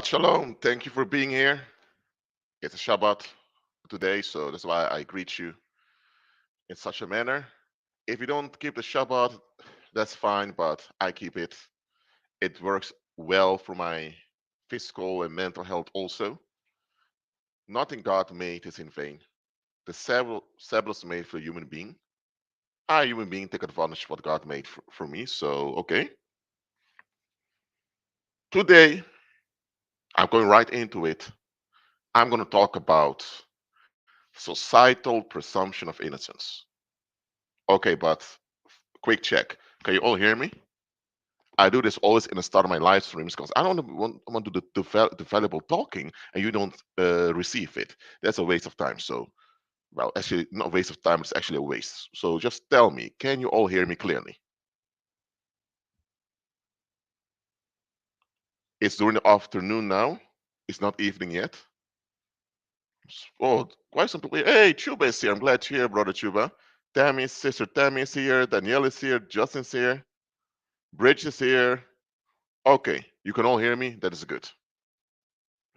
Shabbat Shalom. Thank you for being here. It's a Shabbat today, so that's why I greet you in such a manner. If you don't keep the Shabbat, that's fine, but I keep it. It works well for my physical and mental health also. Nothing God made is in vain. The Sabbath is made for a human being. I, human being, take advantage of what God made for me. So, okay. Today, I'm going right into it. I'm going to talk about societal presumption of innocence. Okay, but quick check. Can you all hear me? I do this always in the start of my live streams because I don't want to do the valuable talking and you don't receive it. That's a waste of time. So, well, actually, not a waste of time. It's actually a waste. So just tell me, can you all hear me clearly? It's during the afternoon now. It's not evening yet. Oh, quite some people. Hey, Chuba is here. I'm glad you're here, brother Chuba. Tammy, sister Tammy is here. Danielle is here. Justin's here. Bridge is here. Okay, you can all hear me. That is good.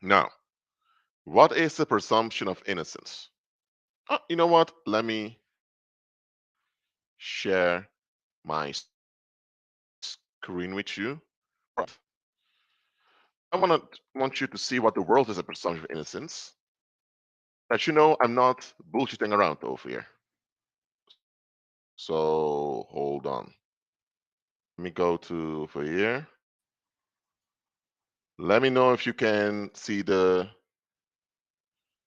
Now, what is the presumption of innocence? You know what? Let me share my screen with you. Right. I want you to see what the world is a presumption of innocence. But you know, I'm not bullshitting around over here. So hold on. Let me go to over here. Let me know if you can see the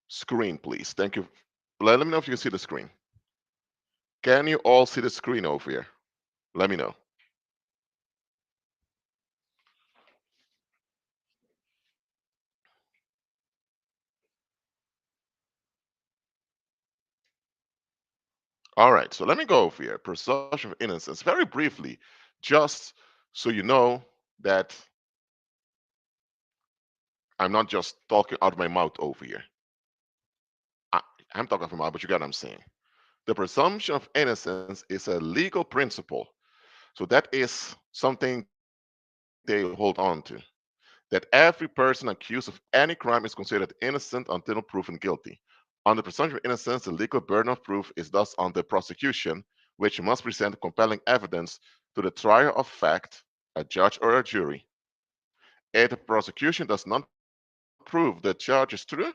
screen, please. Thank you. Let me know if you can see the screen. Can you all see the screen over here? Let me know. All right, so let me go over here. Presumption of innocence. Very briefly, just so you know that I'm not just talking out of my mouth over here. I, I'm talking out of my mouth, but you get what I'm saying. The presumption of innocence is a legal principle. So that is something they hold on to. That every person accused of any crime is considered innocent until proven guilty. On the presumption of innocence, the legal burden of proof is thus on the prosecution, which must present compelling evidence to the trier of fact, a judge or a jury. If the prosecution does not prove the charge is true,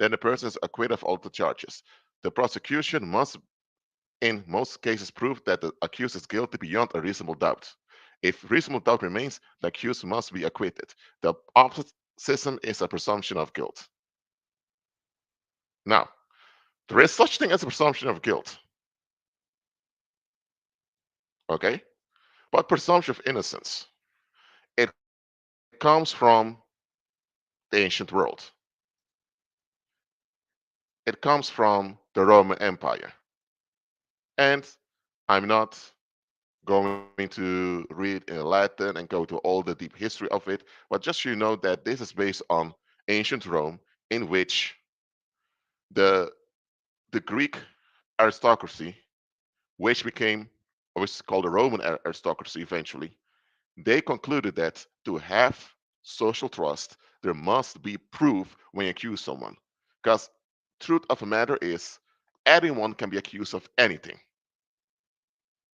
then the person is acquitted of all the charges. The prosecution must, in most cases, prove that the accused is guilty beyond a reasonable doubt. If reasonable doubt remains, the accused must be acquitted. The opposite system is a presumption of guilt. Now, there is such thing as a presumption of guilt, okay? But presumption of innocence, it comes from the ancient world. It comes from the Roman Empire. And I'm not going to read in Latin and go to all the deep history of it, but just so you know that this is based on ancient Rome, in which the the Greek aristocracy, which became which is called the Roman aristocracy eventually, they concluded that to have social trust, there must be proof when you accuse someone. Because truth of the matter is, anyone can be accused of anything.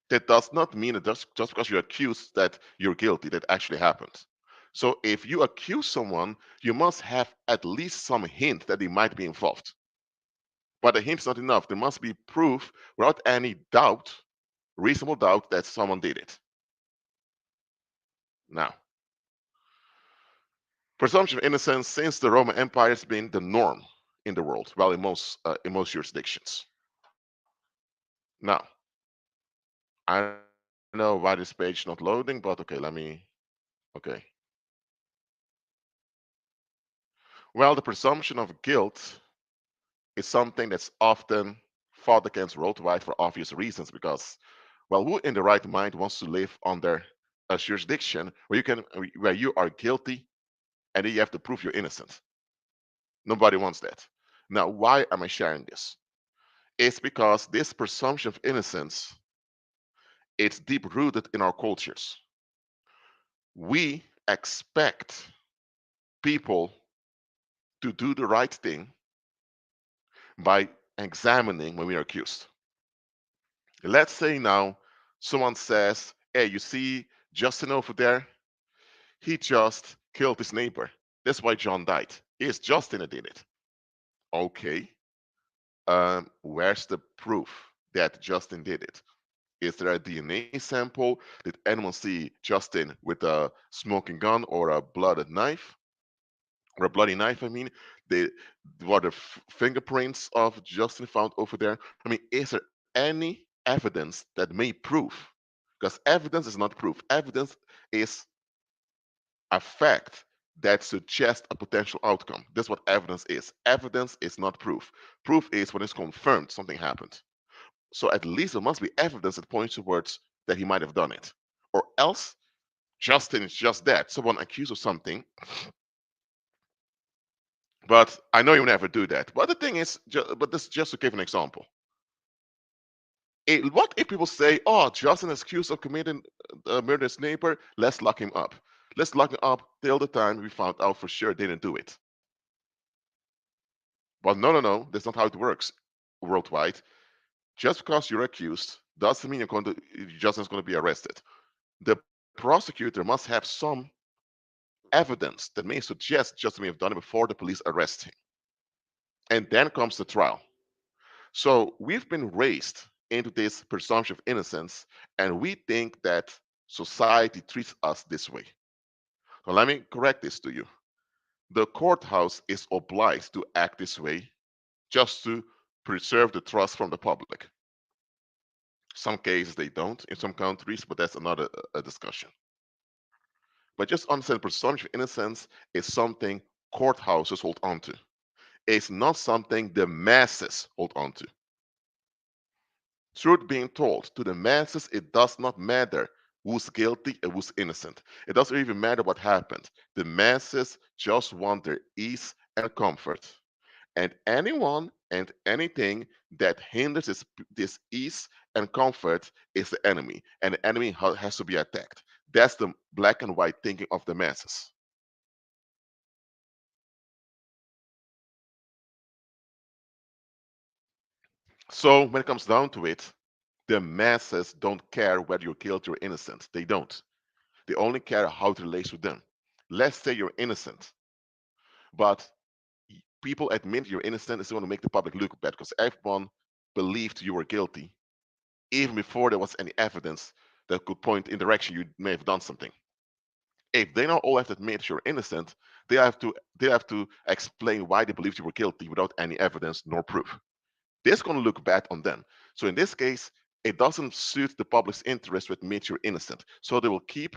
That does not mean that just because you're accused that you're guilty, that actually happened. So if you accuse someone, you must have at least some hint that they might be involved. But the hint's not enough. There must be proof without any doubt, reasonable doubt, that someone did it. Now, presumption of innocence since the Roman Empire has been the norm in the world, well, in most jurisdictions. Now, I don't know why this page not loading, but okay, let me. Okay. Well, the presumption of guilt is something that's often fought against worldwide for obvious reasons because, well, who in the right mind wants to live under a jurisdiction where you are guilty and then you have to prove you're innocent? Nobody wants that. Now, why am I sharing this? It's because this presumption of innocence, it's deep rooted in our cultures. We expect people to do the right thing by examining when we are accused. Let's say now someone says, hey, you see Justin over there? He just killed his neighbor. That's why John died. It's Justin that did it. Okay. Where's the proof that Justin did it? Is there a DNA sample? Did anyone see Justin with a smoking gun or a blooded knife? Or a bloody knife, I mean? They, were the fingerprints of Justin found over there? I mean, is there any evidence that may prove? Because evidence is not proof. Evidence is a fact that suggests a potential outcome. That's what evidence is. Evidence is not proof. Proof is when it's confirmed something happened. So at least there must be evidence that points towards that he might have done it. Or else, Justin is just that. Someone accused of something, but I know you would never do that. But the thing is, but this just to give an example. What if people say, oh, Justin is accused of committing murder his neighbor, let's lock him up. Let's lock him up till the time we found out for sure they didn't do it. But no, that's not how it works worldwide. Just because you're accused doesn't mean Justin's going to be arrested. The prosecutor must have some evidence that may suggest Justin may have done it before the police arrest him. And then comes the trial. So we've been raised into this presumption of innocence, and we think that society treats us this way. So let me correct this to you. The courthouse is obliged to act this way just to preserve the trust from the public. Some cases they don't in some countries, but that's another discussion. But just understand presumption of innocence is something courthouses hold on to. It's not something the masses hold on to. Truth being told, to the masses, it does not matter who's guilty and who's innocent. It doesn't even matter what happened. The masses just want their ease and comfort. And anyone and anything that hinders this ease and comfort is the enemy. And the enemy has to be attacked. That's the black and white thinking of the masses. So when it comes down to it, the masses don't care whether you're guilty or innocent. They don't. They only care how it relates to them. Let's say you're innocent, but people admit you're innocent is going to make the public look bad because everyone believed you were guilty even before there was any evidence that could point in the direction you may have done something. If they now all have to admit you're innocent, they have to explain why they believed you were guilty without any evidence nor proof. This is going to look bad on them. So in this case, it doesn't suit the public's interest to admit you're innocent. So they will keep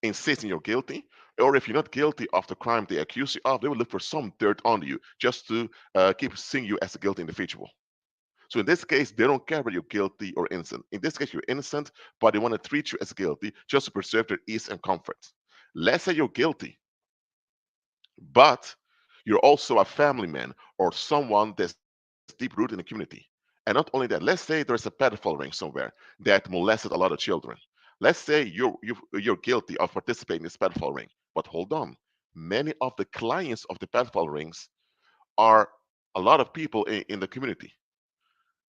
insisting you're guilty, or if you're not guilty of the crime they accuse you of, they will look for some dirt on you just to keep seeing you as a guilty individual. So in this case, they don't care whether you're guilty or innocent. In this case, you're innocent, but they want to treat you as guilty just to preserve their ease and comfort. Let's say you're guilty, but you're also a family man or someone that's deep rooted in the community. And not only that, let's say there's a pedophile ring somewhere that molested a lot of children. Let's say you're guilty of participating in this pedophile ring. But hold on, many of the clients of the pedophile rings are a lot of people in the community.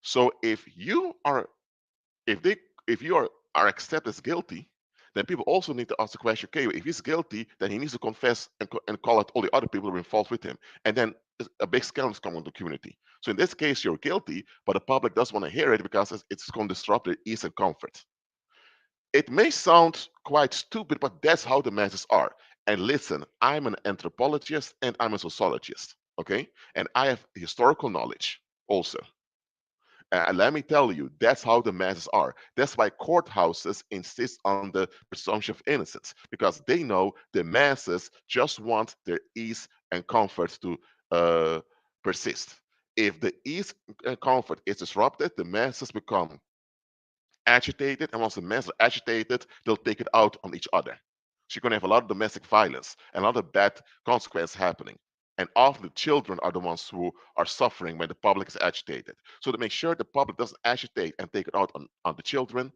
So if they if you are accepted as guilty, then people also need to ask the question, okay, if he's guilty, then he needs to confess and call out all the other people who are involved with him. And then a big scandal is coming in the community. So in this case, you're guilty, but the public doesn't want to hear it because it's going to disrupt their ease and comfort. It may sound quite stupid, but that's how the masses are. And listen, I'm an anthropologist and I'm a sociologist, okay? And I have historical knowledge also. And let me tell you, that's how the masses are. That's why courthouses insist on the presumption of innocence, because they know the masses just want their ease and comfort to uh, persist. If the ease and comfort is disrupted, the masses become agitated, and once the masses are agitated, they'll take it out on each other. So you're going to have a lot of domestic violence and a lot of bad consequences happening. And often the children are the ones who are suffering when the public is agitated. So to make sure the public doesn't agitate and take it out on the children,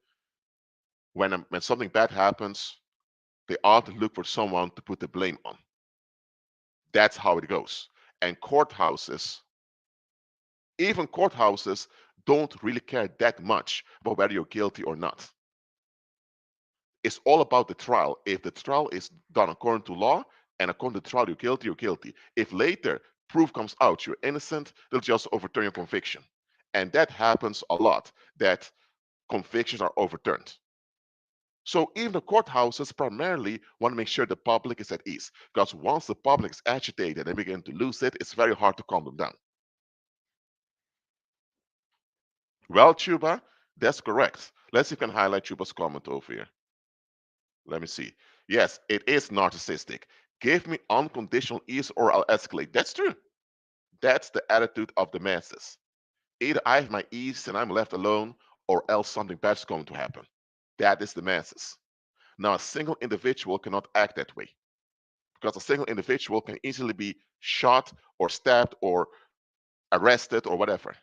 when something bad happens, they ought to look for someone to put the blame on. That's how it goes. And even courthouses don't really care that much about whether you're guilty or not. It's all about the trial. If the trial is done according to law and according to the trial, you're guilty, you're guilty. If later proof comes out you're innocent, they'll just overturn your conviction. And that happens a lot, that convictions are overturned. So even the courthouses primarily want to make sure the public is at ease, because once the public is agitated and begin to lose it, it's very hard to calm them down. Well, Chuba, that's correct. Let's see if we can highlight Chuba's comment over here. Let me see. Yes, it is narcissistic. Give me unconditional ease or I'll escalate. That's true. That's the attitude of the masses. Either I have my ease and I'm left alone, or else something bad is going to happen. That is the masses. Now, a single individual cannot act that way, because a single individual can easily be shot or stabbed or arrested or whatever.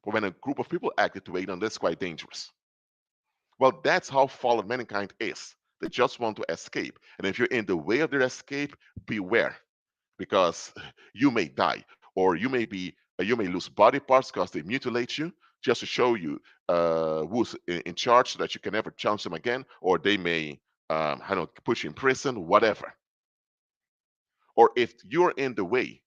But when a group of people act that way, then that's quite dangerous. Well, that's how fallen mankind is. They just want to escape. And if you're in the way of their escape, beware, because you may die, or you may lose body parts because they mutilate you just to show you who's in charge, so that you can never challenge them again, or they may I don't know, put you in prison, whatever. Or if you're in the way,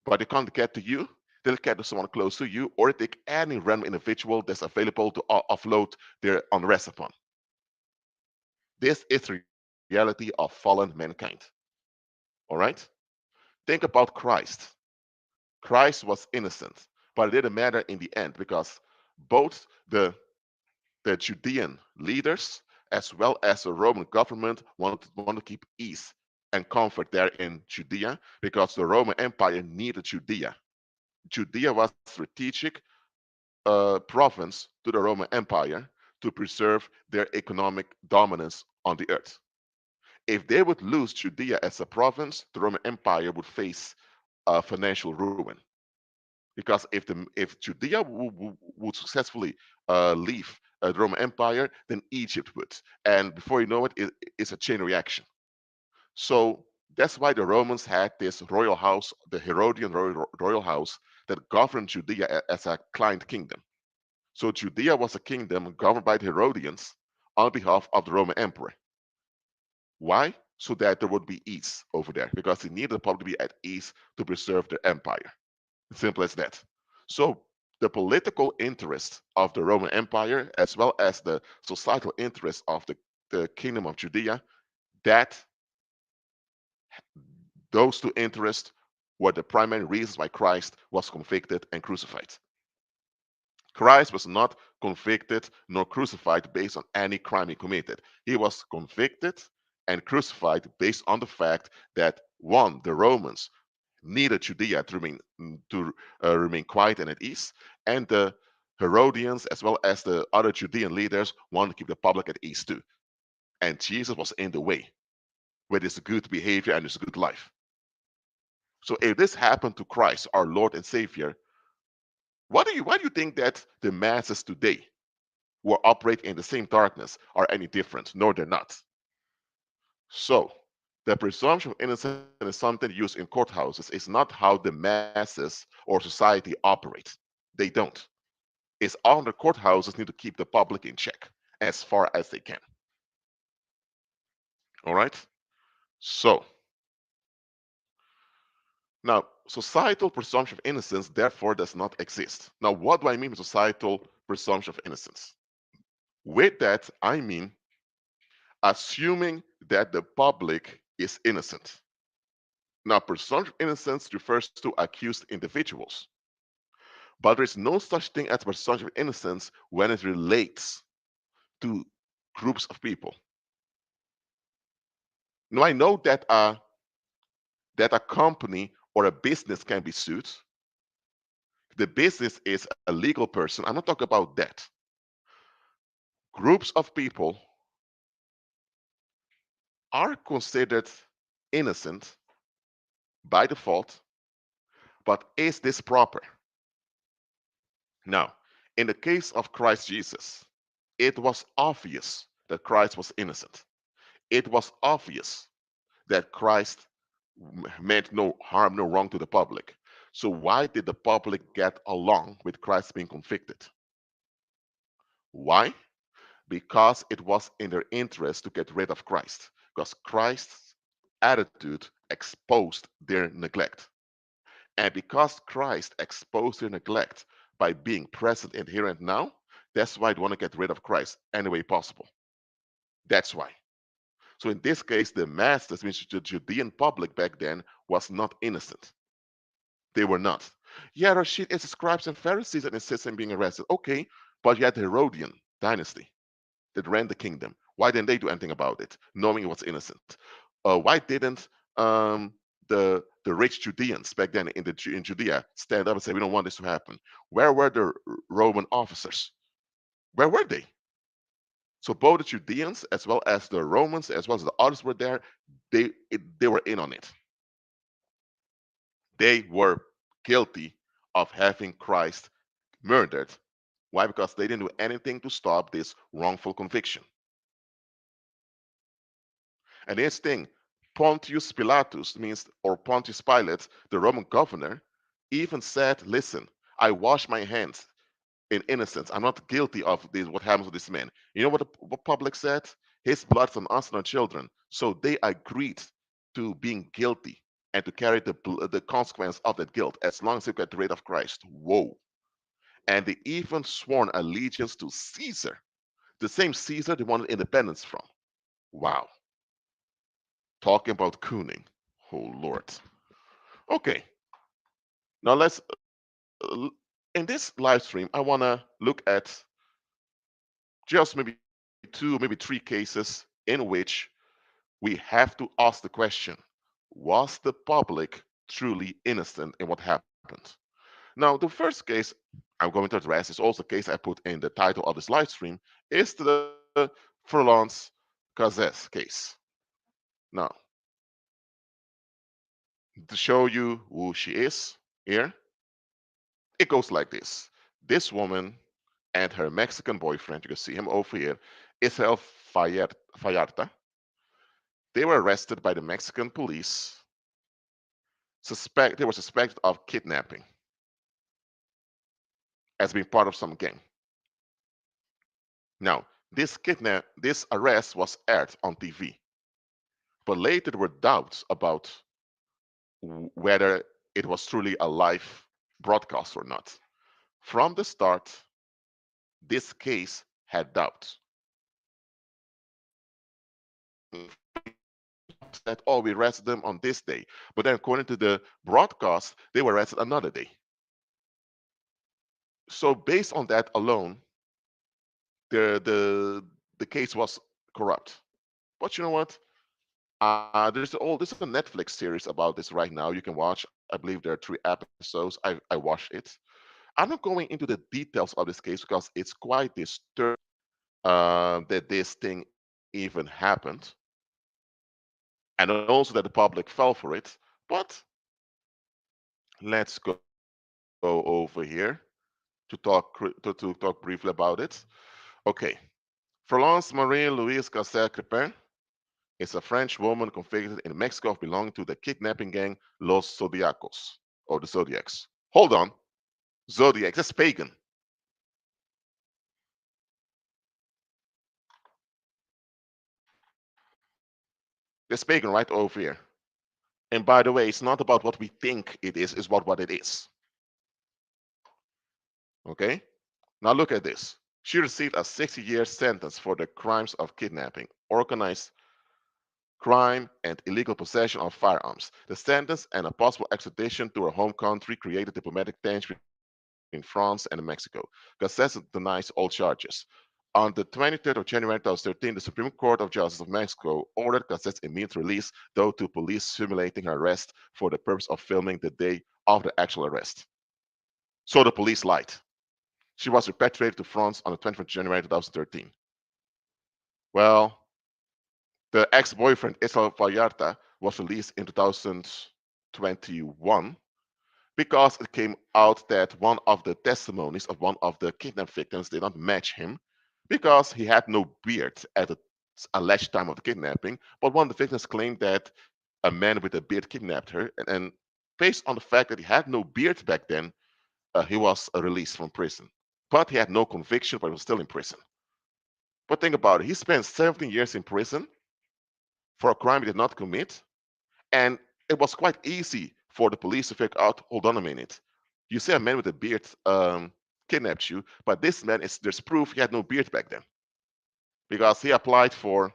but they can't get to you, they'll get to someone close to you, or take any random individual that's available to offload their unrest upon. This is the reality of fallen mankind. All right? Think about Christ. Christ was innocent, but it didn't matter in the end, because both the Judean leaders as well as the Roman government want to keep ease and comfort there in Judea, because the Roman Empire needed Judea. Judea was strategic province to the Roman Empire to preserve their economic dominance on the earth. If they would lose Judea as a province, the Roman Empire would face financial ruin. Because if Judea would successfully leave the Roman Empire, then Egypt would, and before you know it, it's a chain reaction. So that's why the Romans had this royal house, the Herodian royal house, that governed Judea as a client kingdom. So Judea was a kingdom governed by the Herodians on behalf of the Roman emperor. Why? So that there would be ease over there, because they needed the public to be at ease to preserve their empire. Simple as that. So the political interest of the Roman Empire, as well as the societal interest of the kingdom of Judea, that those two interests were the primary reasons why Christ was convicted and crucified. Christ was not convicted nor crucified based on any crime he committed. He was convicted and crucified based on the fact that, one, the Romans needed Judea to remain quiet and at ease, and the Herodians as well as the other Judean leaders wanted to keep the public at ease too. And Jesus was in the way with his good behavior and his good life. So if this happened to Christ, our Lord and Savior, why do you think that the masses today who operate in the same darkness are any different? No, they're not. So the presumption of innocence is something used in courthouses. It's not how the masses or society operate. They don't. It's all the courthouses need to keep the public in check as far as they can. All right? So now, societal presumption of innocence therefore does not exist. Now, what do I mean by societal presumption of innocence? With that, I mean assuming that the public is innocent. Now, presumption of innocence refers to accused individuals, but there is no such thing as presumption of innocence when it relates to groups of people. Now, I know that a company or a business can be sued. The business is a legal person. I'm not talking about that. Groups of people are considered innocent by default, but is this proper? Now, in the case of Christ Jesus, it was obvious that Christ was innocent. It was obvious that Christ meant no harm, no wrong to the public. So why did the public get along with Christ being convicted? Why? Because it was in their interest to get rid of Christ. Because Christ's attitude exposed their neglect. And because Christ exposed their neglect by being present in here and now, that's why they want to get rid of Christ any way possible. That's why. So in this case, the masses, which the Judean public back then, was not innocent. They were not. Yeah, Rashid, it's the scribes and Pharisees that insist on being arrested. Okay, but you had the Herodian dynasty that ran the kingdom. Why didn't they do anything about it, knowing it was innocent? Why didn't the rich Judeans back then in Judea stand up and say, "We don't want this to happen"? Where were the Roman officers? Where were they? So both the Judeans as well as the Romans as well as the others were there. They were in on it. They were guilty of having Christ murdered. Why? Because they didn't do anything to stop this wrongful conviction. And this thing, Pontius Pilatus means, or Pontius Pilate, the Roman governor, even said, "Listen, I wash my hands in innocence. I'm not guilty of this. What happens to this man?" You know what the public said? His blood's on us and our children. So they agreed to being guilty and to carry the consequence of that guilt as long as they get rid of Christ. Whoa! And they even sworn allegiance to Caesar, the same Caesar they wanted independence from. Wow! Talking about cooning. Oh Lord. Okay. Now let's in this live stream, I want to look at just maybe two, maybe three cases in which we have to ask the question, was the public truly innocent in what happened? Now, the first case I'm going to address is also a case I put in the title of this live stream, is the Florence Cassez case. Now, to show you who she is here, it goes like this. This woman and her Mexican boyfriend, you can see him over here, Israel Fallarta, they were arrested by the Mexican police. They were suspected of kidnapping as being part of some gang. Now, this arrest was aired on TV, but later there were doubts about whether it was truly a live broadcast or not. From the start, this case had doubts. That, oh, we arrested them on this day, but then according to the broadcast, they were arrested another day. So based on that alone, the case was corrupt. But you know what? There's a Netflix series about this right now. You can watch. I believe there are 3 episodes. I watched it. I'm not going into the details of this case because it's quite disturbing that this thing even happened, and also that the public fell for it. But let's go over here to talk briefly about it. Okay, Florence Marie Louise Cassez Crepin is a French woman convicted in Mexico of belonging to the kidnapping gang Los Zodiacos, or the Zodiacs. Hold on, Zodiacs, that's pagan. That's pagan right over here. And by the way, it's not about what we think it is, it's about what it is. Okay? Now look at this. She received a 60-year sentence for the crimes of kidnapping, organized crime, and illegal possession of firearms. The sentence and a possible extradition to her home country created diplomatic tension between France and Mexico. Cassez denies all charges. On the 23rd of January 2013, the Supreme Court of Justice of Mexico ordered Cassez's immediate release, though to police simulating her arrest for the purpose of filming the day of the actual arrest. So the police lied. She was repatriated to France on the 24th of January 2013. Well, the ex-boyfriend Israel Vallarta was released in 2021 because it came out that one of the testimonies of one of the kidnap victims did not match him because he had no beard at the alleged time of the kidnapping. But one of the victims claimed that a man with a beard kidnapped her, and based on the fact that he had no beard back then, he was released from prison. But he had no conviction, but he was still in prison. But think about it. He spent 17 years in prison for a crime he did not commit. And it was quite easy for the police to figure out, hold on a minute. You say a man with a beard kidnapped you, but this man, there's proof he had no beard back then because he applied for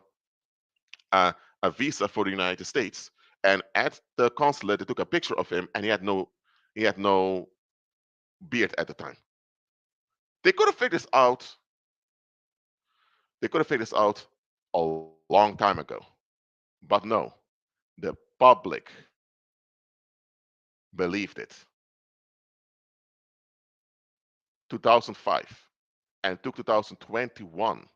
uh, a visa for the United States. And at the consulate, they took a picture of him, and he had no beard at the time. They could have figured this out. They could have figured this out a long time ago, but no, the public believed it. 2005 and took 2021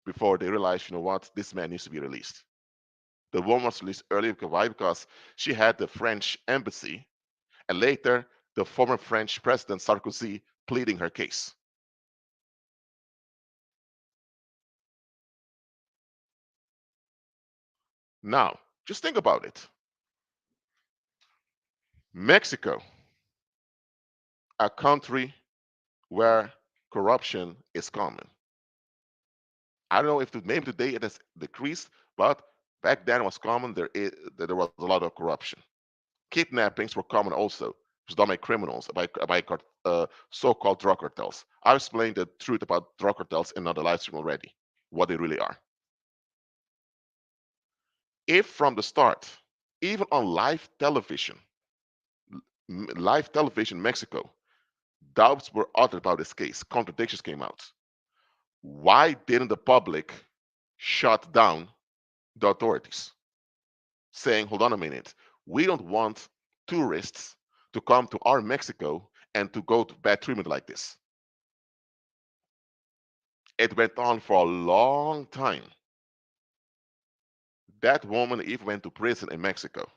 before they realized, you know what, this man needs to be released. The woman was released early because why? Because she had the French embassy, and later the former French president Sarkozy pleading her case. Now, just think about it. Mexico, a country where corruption is common. I don't know if maybe today it has decreased, but back then it was common. There was a lot of corruption. Kidnappings were common also. It was done by criminals, by so-called drug cartels. I explained the truth about drug cartels in another live stream already, what they really are. If from the start, even on live television in Mexico, doubts were uttered about this case, contradictions came out. Why didn't the public shut down the authorities, saying, hold on a minute, we don't want tourists to come to our Mexico and to go to bad treatment like this? It went on for a long time. That woman even went to prison in Mexico,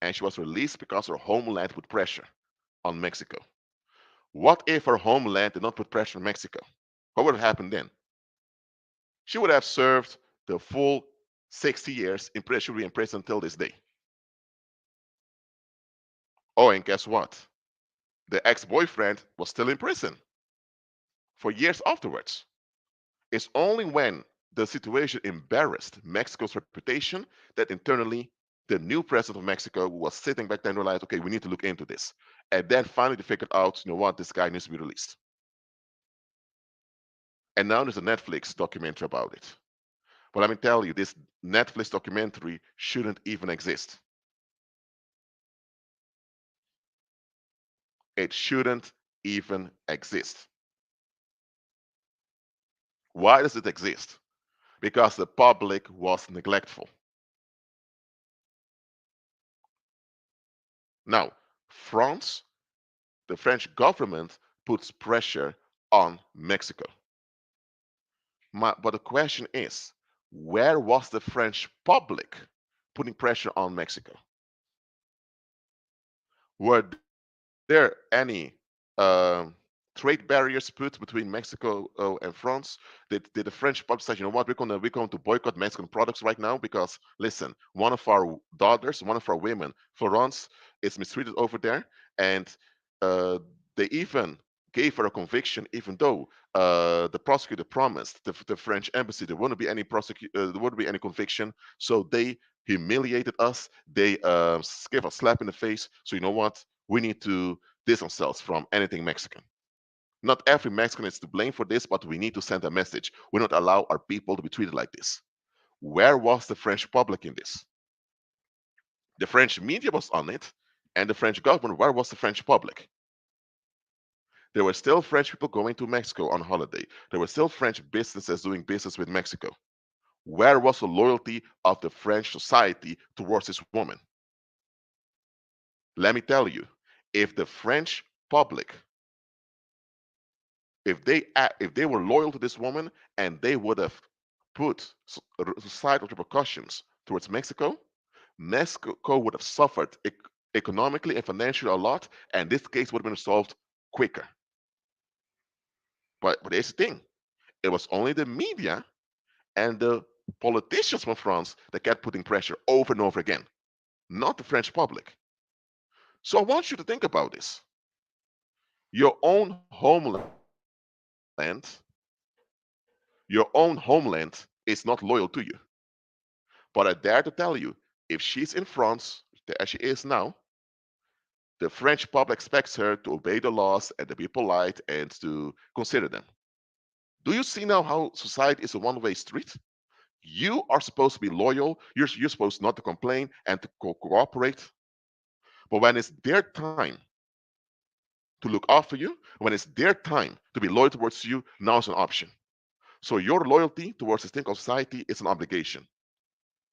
and she was released because her homeland put pressure on Mexico. What if her homeland did not put pressure on Mexico? What would have happened then? She would have served the full 60 years in prison. She would be in prison until this day. Oh, and guess what? The ex-boyfriend was still in prison for years afterwards. It's only when the situation embarrassed Mexico's reputation that internally the new president of Mexico was sitting back there and realized, okay, we need to look into this. And then finally they figured out, you know what, this guy needs to be released. And now there's a Netflix documentary about it. But let me tell you, this Netflix documentary shouldn't even exist. It shouldn't even exist. Why does it exist? Because the public was neglectful. Now, France, the French government puts pressure on Mexico. But the question is, where was the French public putting pressure on Mexico? Were there any um, trade barriers put between Mexico and France? Did the French public say, you know what, we're going to boycott Mexican products right now because listen, one of our daughters, one of our women, Florence, is mistreated over there, and uh, they even gave her a conviction, even though the prosecutor promised the French embassy there wouldn't be any conviction. So they humiliated us. They gave a slap in the face. So you know what? We need to distance ourselves from anything Mexican. Not every Mexican is to blame for this, but we need to send a message. We don't allow our people to be treated like this. Where was the French public in this? The French media was on it, and the French government. Where was the French public? There were still French people going to Mexico on holiday. There were still French businesses doing business with Mexico. Where was the loyalty of the French society towards this woman? Let me tell you, if the French public, if they were loyal to this woman and they would have put societal repercussions towards Mexico, Mexico would have suffered economically and financially a lot, and this case would have been resolved quicker. But here's the thing: it was only the media and the politicians from France that kept putting pressure over and over again, not the French public. So I want you to think about this. Your own homeland, your own homeland is not loyal to you. But I dare to tell you, if she's in France, as she is now, the French public expects her to obey the laws and to be polite and to consider them. Do you see now how society is a one-way street? You are supposed to be loyal. You're supposed not to complain and to cooperate. But when it's their time to look after you, when it's their time to be loyal towards you, now it's an option. So your loyalty towards this thing of society is an obligation.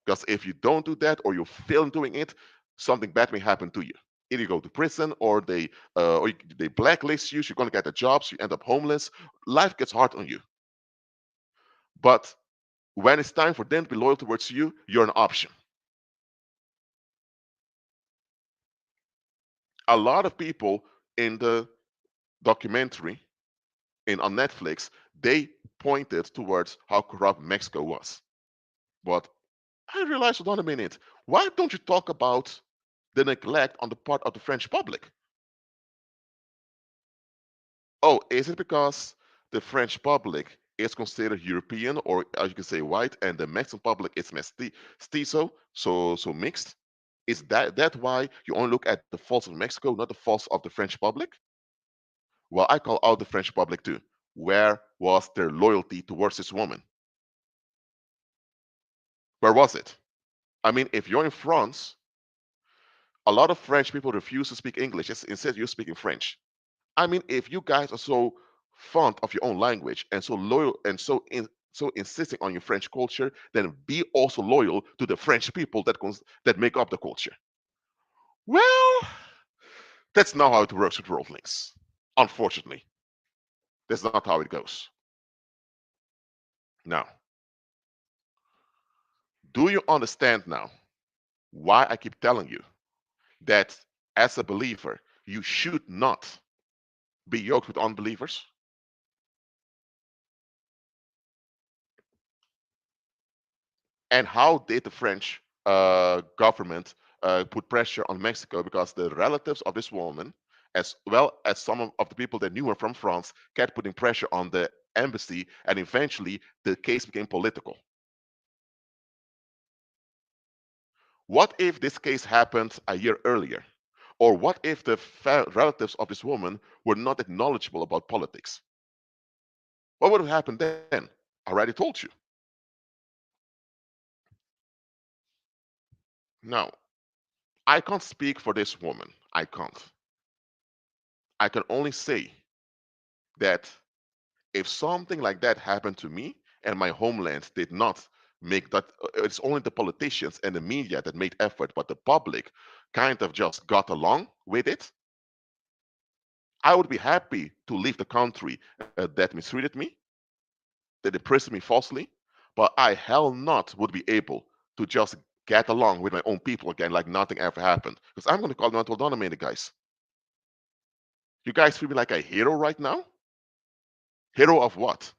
Because if you don't do that or you fail in doing it, something bad may happen to you. Either you go to prison or they blacklist you. So you're going to get a job. So you end up homeless. Life gets hard on you. But when it's time for them to be loyal towards you, you're an option. A lot of people in the documentary on Netflix, they pointed towards how corrupt Mexico was. But I realized, hold on a minute, why don't you talk about the neglect on the part of the French public? Oh, is it because the French public is considered European, or as you can say, white, and the Mexican public is mestizo, so mixed? Is that why you only look at the faults of Mexico, not the faults of the French public? Well, I call out the French public too. Where was their loyalty towards this woman? Where was it? I mean, if you're in France, a lot of French people refuse to speak English. Instead, you're speaking French. I mean, if you guys are so fond of your own language and so loyal and so insisting on your French culture, then be also loyal to the French people that make up the culture. Well, that's not how it works with worldlings. Unfortunately, that's not how it goes. Now, do you understand now why I keep telling you that as a believer, you should not be yoked with unbelievers? And how did the French government put pressure on Mexico? Because the relatives of this woman, as well as some of the people that knew her from France, kept putting pressure on the embassy, and eventually the case became political. What if this case happened a year earlier? Or what if the relatives of this woman were not that knowledgeable about politics? What would have happened then? I already told you. Now, I can't speak for this woman. I can't. I can only say that if something like that happened to me and my homeland did not make that, it's only the politicians and the media that made effort, but the public kind of just got along with it, I would be happy to leave the country that mistreated me, that imprisoned me falsely, but I hell not would be able to just get along with my own people again like nothing ever happened. Because I'm going to call them out, hold on a minute, guys. You guys feel me like a hero right now? Hero of what?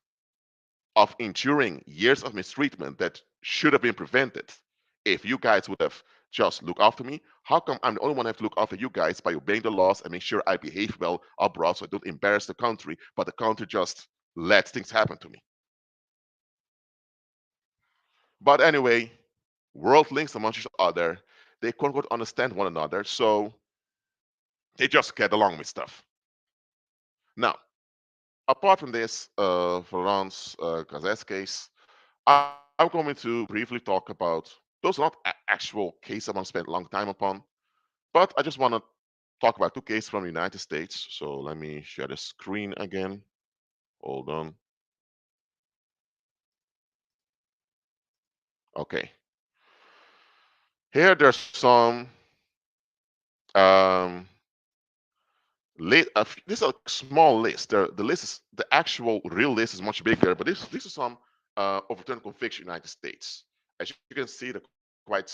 Of enduring years of mistreatment that should have been prevented if you guys would have just looked after me. How come I'm the only one who have to look after you guys by obeying the laws and make sure I behave well abroad so I don't embarrass the country, but the country just lets things happen to me? But anyway, world links among each other. They quote unquote understand one another, so they just get along with stuff. Now, apart from this Florence Cassez case, I'm going to briefly talk about those are not actual cases I'm going to spend a long time upon, but I just want to talk about two cases from the United States. So let me share the screen again. Hold on. Okay. Here there's some um, this is a small list. The list is the actual real list is much bigger, but this is some overturned conviction in the United States. As you can see, there are quite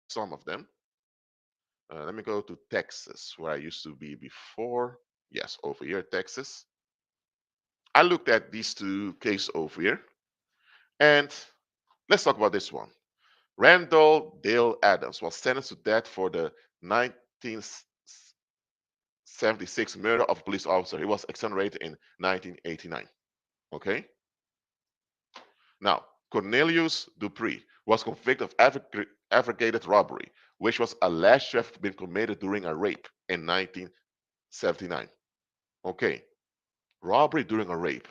some of them. Let me go to Texas, where I used to be before. Yes, over here, Texas. I looked at these two cases over here, and Let's talk about this one. Randall Dale Adams was sentenced to death for the 1976 murder of a police officer. He was exonerated in 1989. Okay? Now, Cornelius Dupree was convicted of aggravated robbery, which was alleged to have been committed during a rape in 1979. Okay, robbery during a rape.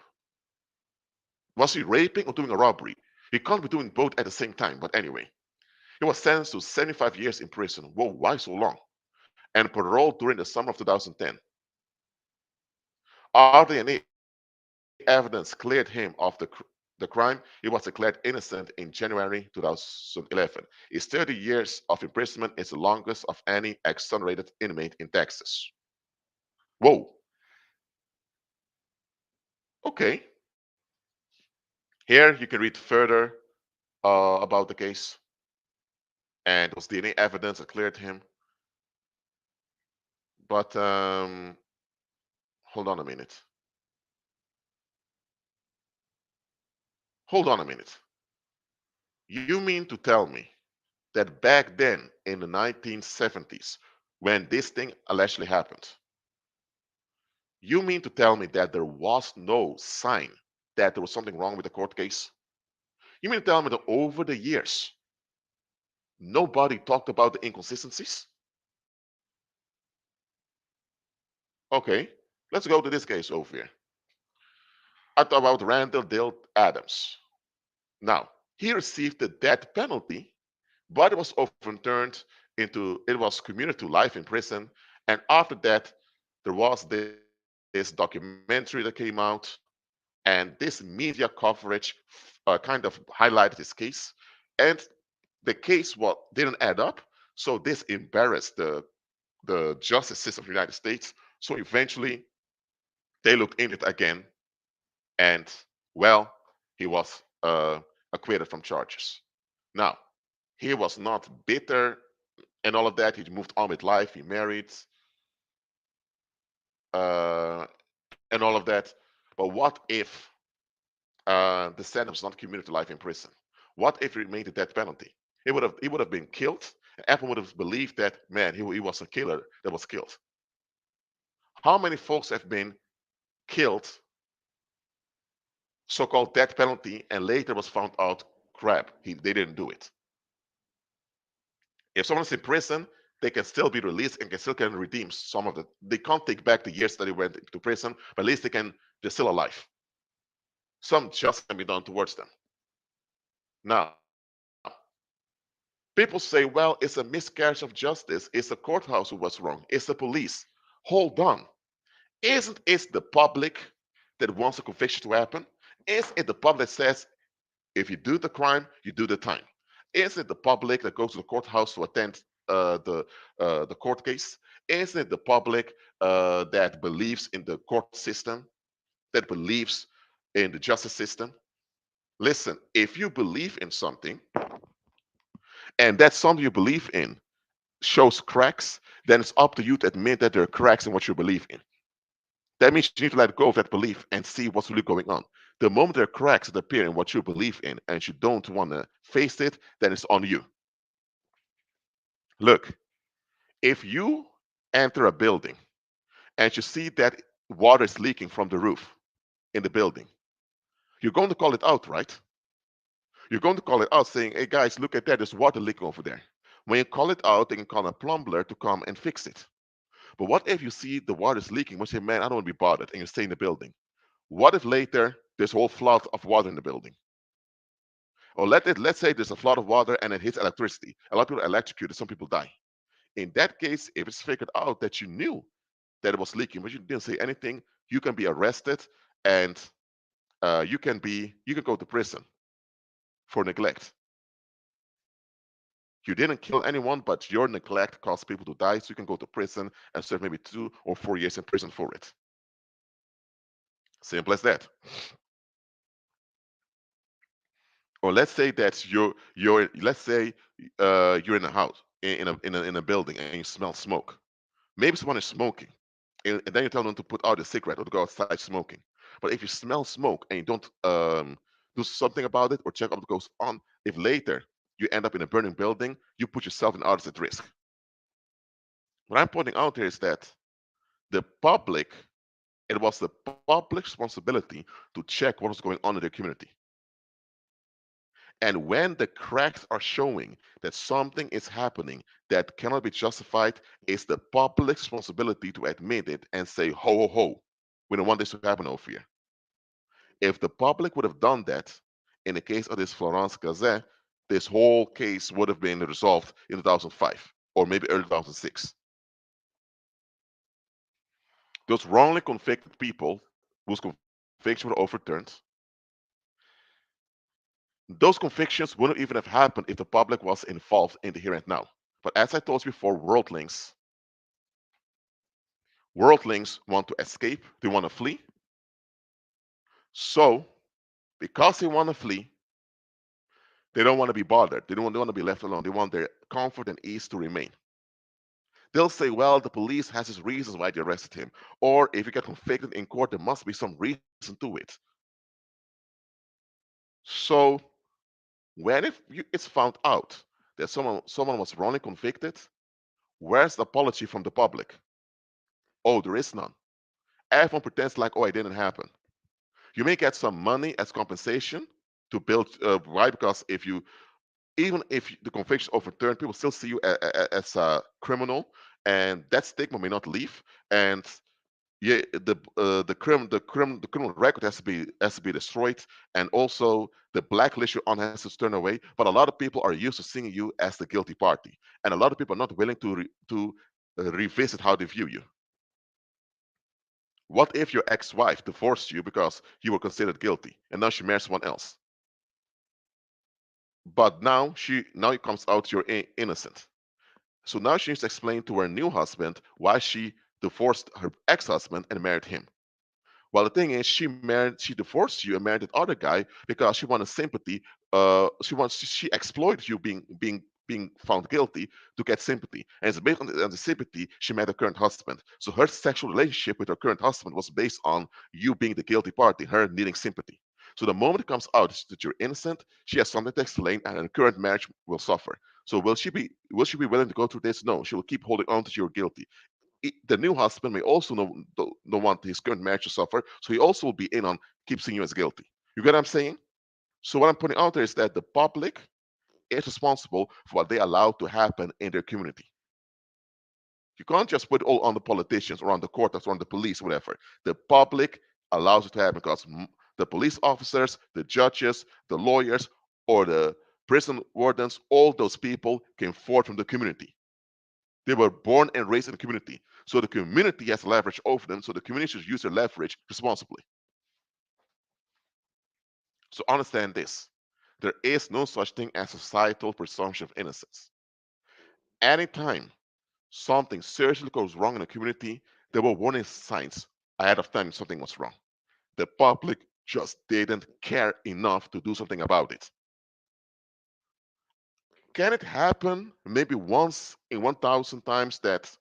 Was he raping or doing a robbery? He can't be doing both at the same time, but anyway. He was sentenced to 75 years in prison. Whoa, why so long? And paroled during the summer of 2010. RDNA evidence cleared him of the crime. He was declared innocent in January 2011. His 30 years of imprisonment is the longest of any exonerated inmate in Texas. Whoa. Okay. Here you can read further about the case. And it was DNA evidence that cleared him. But hold on a minute. Hold on a minute. You mean to tell me that back then in the 1970s, when this thing allegedly happened, you mean to tell me that there was no sign that there was something wrong with the court case? You mean to tell me that over the years, nobody talked about the inconsistencies? Okay, let's go to this case over here. I talk about Randall Dale Adams. Now, he received the death penalty, but it was overturned into, it was commuted to life in prison. And after that, there was this documentary that came out, and this media coverage kind of highlighted his case. And the case didn't add up. So this embarrassed the justice system of the United States. So eventually they looked into it again, and well, he was acquitted from charges. Now, he was not bitter and all of that. He moved on with life. He married, uh, and all of that. But what if the sentence was not commuted to life in prison? What if it remained the death penalty? He would have been killed. And everyone would have believed that, man, he was a killer that was killed. How many folks have been killed, so-called death penalty, and later was found out, crap, they didn't do it? If someone's in prison, they can still be released and can redeem some of it. They can't take back the years that they went to prison, but at least they're still alive. Some justice can be done towards them. Now, people say, well, it's a miscarriage of justice. It's the courthouse who was wrong. It's the police. Hold on. Isn't it the public that wants a conviction to happen? Is it the public that says, if you do the crime, you do the time? Is it the public that goes to the courthouse to attend the court case? Is it the public that believes in the court system, that believes in the justice system? Listen, if you believe in something, and that something you believe in shows cracks, then it's up to you to admit that there are cracks in what you believe in. That means you need to let go of that belief and see what's really going on. The moment there are cracks that appear in what you believe in and you don't want to face it, then it's on you. Look, if you enter a building and you see that water is leaking from the roof in the building, you're going to call it out, right? You're going to call it out saying, hey guys, look at that, there's water leaking over there. When you call it out, they can call a plumber to come and fix it. But what if you see the water is leaking? You say, man, I don't want to be bothered, and you stay in the building. What if later there's a whole flood of water in the building? Or let's say there's a flood of water and it hits electricity. A lot of people are electrocuted, some people die. In that case, if it's figured out that you knew that it was leaking, but you didn't say anything, you can be arrested, and you can go to prison for neglect. You didn't kill anyone, but your neglect caused people to die, so you can go to prison and serve maybe 2 or 4 years in prison for it. Simple as that. Or let's say that let's say you're in a house, in a building, and you smell smoke. Maybe someone is smoking, and then you tell them to put out a cigarette or to go outside smoking. But if you smell smoke and you don't do something about it or check what goes on. If later you end up in a burning building, you put yourself and others at risk. What I'm pointing out here is that the public, it was the public's responsibility to check what was going on in their community. And when the cracks are showing that something is happening that cannot be justified, it's the public's responsibility to admit it and say, ho, ho, ho, we don't want this to happen over here. If the public would have done that in the case of this Florence Cassez, this whole case would have been resolved in 2005 or maybe early 2006. Those wrongly convicted people whose convictions were overturned, those convictions wouldn't even have happened if the public was involved in the here and now. But as I told you before, worldlings want to escape, they want to flee. So, because they want to flee, they don't want to be bothered. They want to be left alone. They want their comfort and ease to remain. They'll say, well, the police has its reasons why they arrested him. Or if you get convicted in court, there must be some reason to it. So when it's found out that someone was wrongly convicted, where's the apology from the public? Oh, there is none. Everyone pretends like, oh, it didn't happen. You may get some money as compensation to build, why? Because even if the conviction is overturned, people still see you as a criminal, and that stigma may not leave. And yeah, the criminal record has to be destroyed, and also the blacklist you're on has to turn away. But a lot of people are used to seeing you as the guilty party, and a lot of people are not willing to revisit how they view you. What if your ex-wife divorced you because you were considered guilty, and now she marries someone else? But now it comes out you're innocent. So now she needs to explain to her new husband why she divorced her ex-husband and married him. Well, the thing is, she divorced you and married that other guy because she wanted sympathy. She exploited you being found guilty to get sympathy, and it's based on the sympathy she met her current husband. So her sexual relationship with her current husband was based on you being the guilty party, her needing sympathy. So the moment it comes out that you're innocent, she has something to explain, and her current marriage will suffer. So will she be willing to go through this? No, she will keep holding on to you're guilty. The new husband may also don't want his current marriage to suffer, so he also will be in on keep seeing you as guilty. You get what I'm saying? So what I'm putting out there is that the public is responsible for what they allow to happen in their community. You can't just put it all on the politicians or on the court or on the police, whatever. The public allows it to happen because the police officers, the judges, the lawyers, or the prison wardens, all those people came forth from the community. They were born and raised in the community. So the community has leverage over them. So the community should use their leverage responsibly. So understand this. There is no such thing as societal presumption of innocence. Anytime something seriously goes wrong in a community, there were warning signs ahead of time something was wrong. The public just didn't care enough to do something about it. Can it happen maybe once in 1,000 times that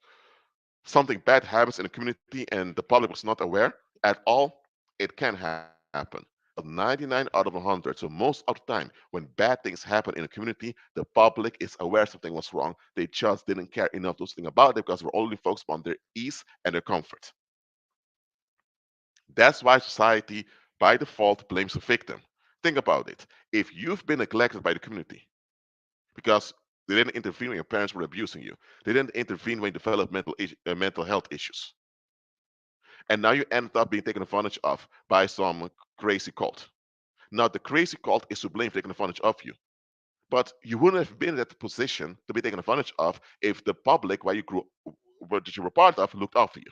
something bad happens in a community and the public was not aware at all? It can happen. But 99 out of 100, so most of the time when bad things happen in a community, the public is aware something was wrong. They just didn't care enough to do something about it because we're only focused on their ease and their comfort. That's why society, by default, blames the victim. Think about it. If you've been neglected by the community because they didn't intervene when your parents were abusing you, they didn't intervene when you developed mental health issues, and now you end up being taken advantage of by some crazy cult. Now, the crazy cult is to blame for taking advantage of you. But you wouldn't have been in that position to be taken advantage of if the public, where you grew, what you were part of, looked after you.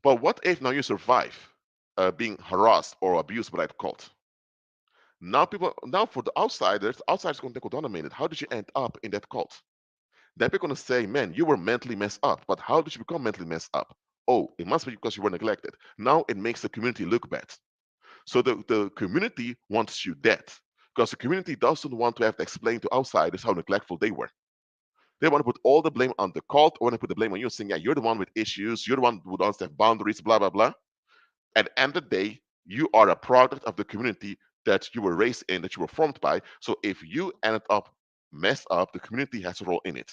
But what if now you survive being harassed or abused by that cult? Now for the outsiders going to take dominated. How did you end up in that cult? Then people going to say, man, you were mentally messed up. But how did you become mentally messed up? Oh, it must be because you were neglected. Now it makes the community look bad. So the community wants you dead because the community doesn't want to have to explain to outsiders how neglectful they were. They want to put all the blame on the cult, or want to put the blame on you, saying, yeah, you're the one with issues, you're the one who doesn't have boundaries, blah, blah, blah. At the end of the day, You are a product of the community that you were raised in, that you were formed by. So if you ended up messed up, the community has a role in it.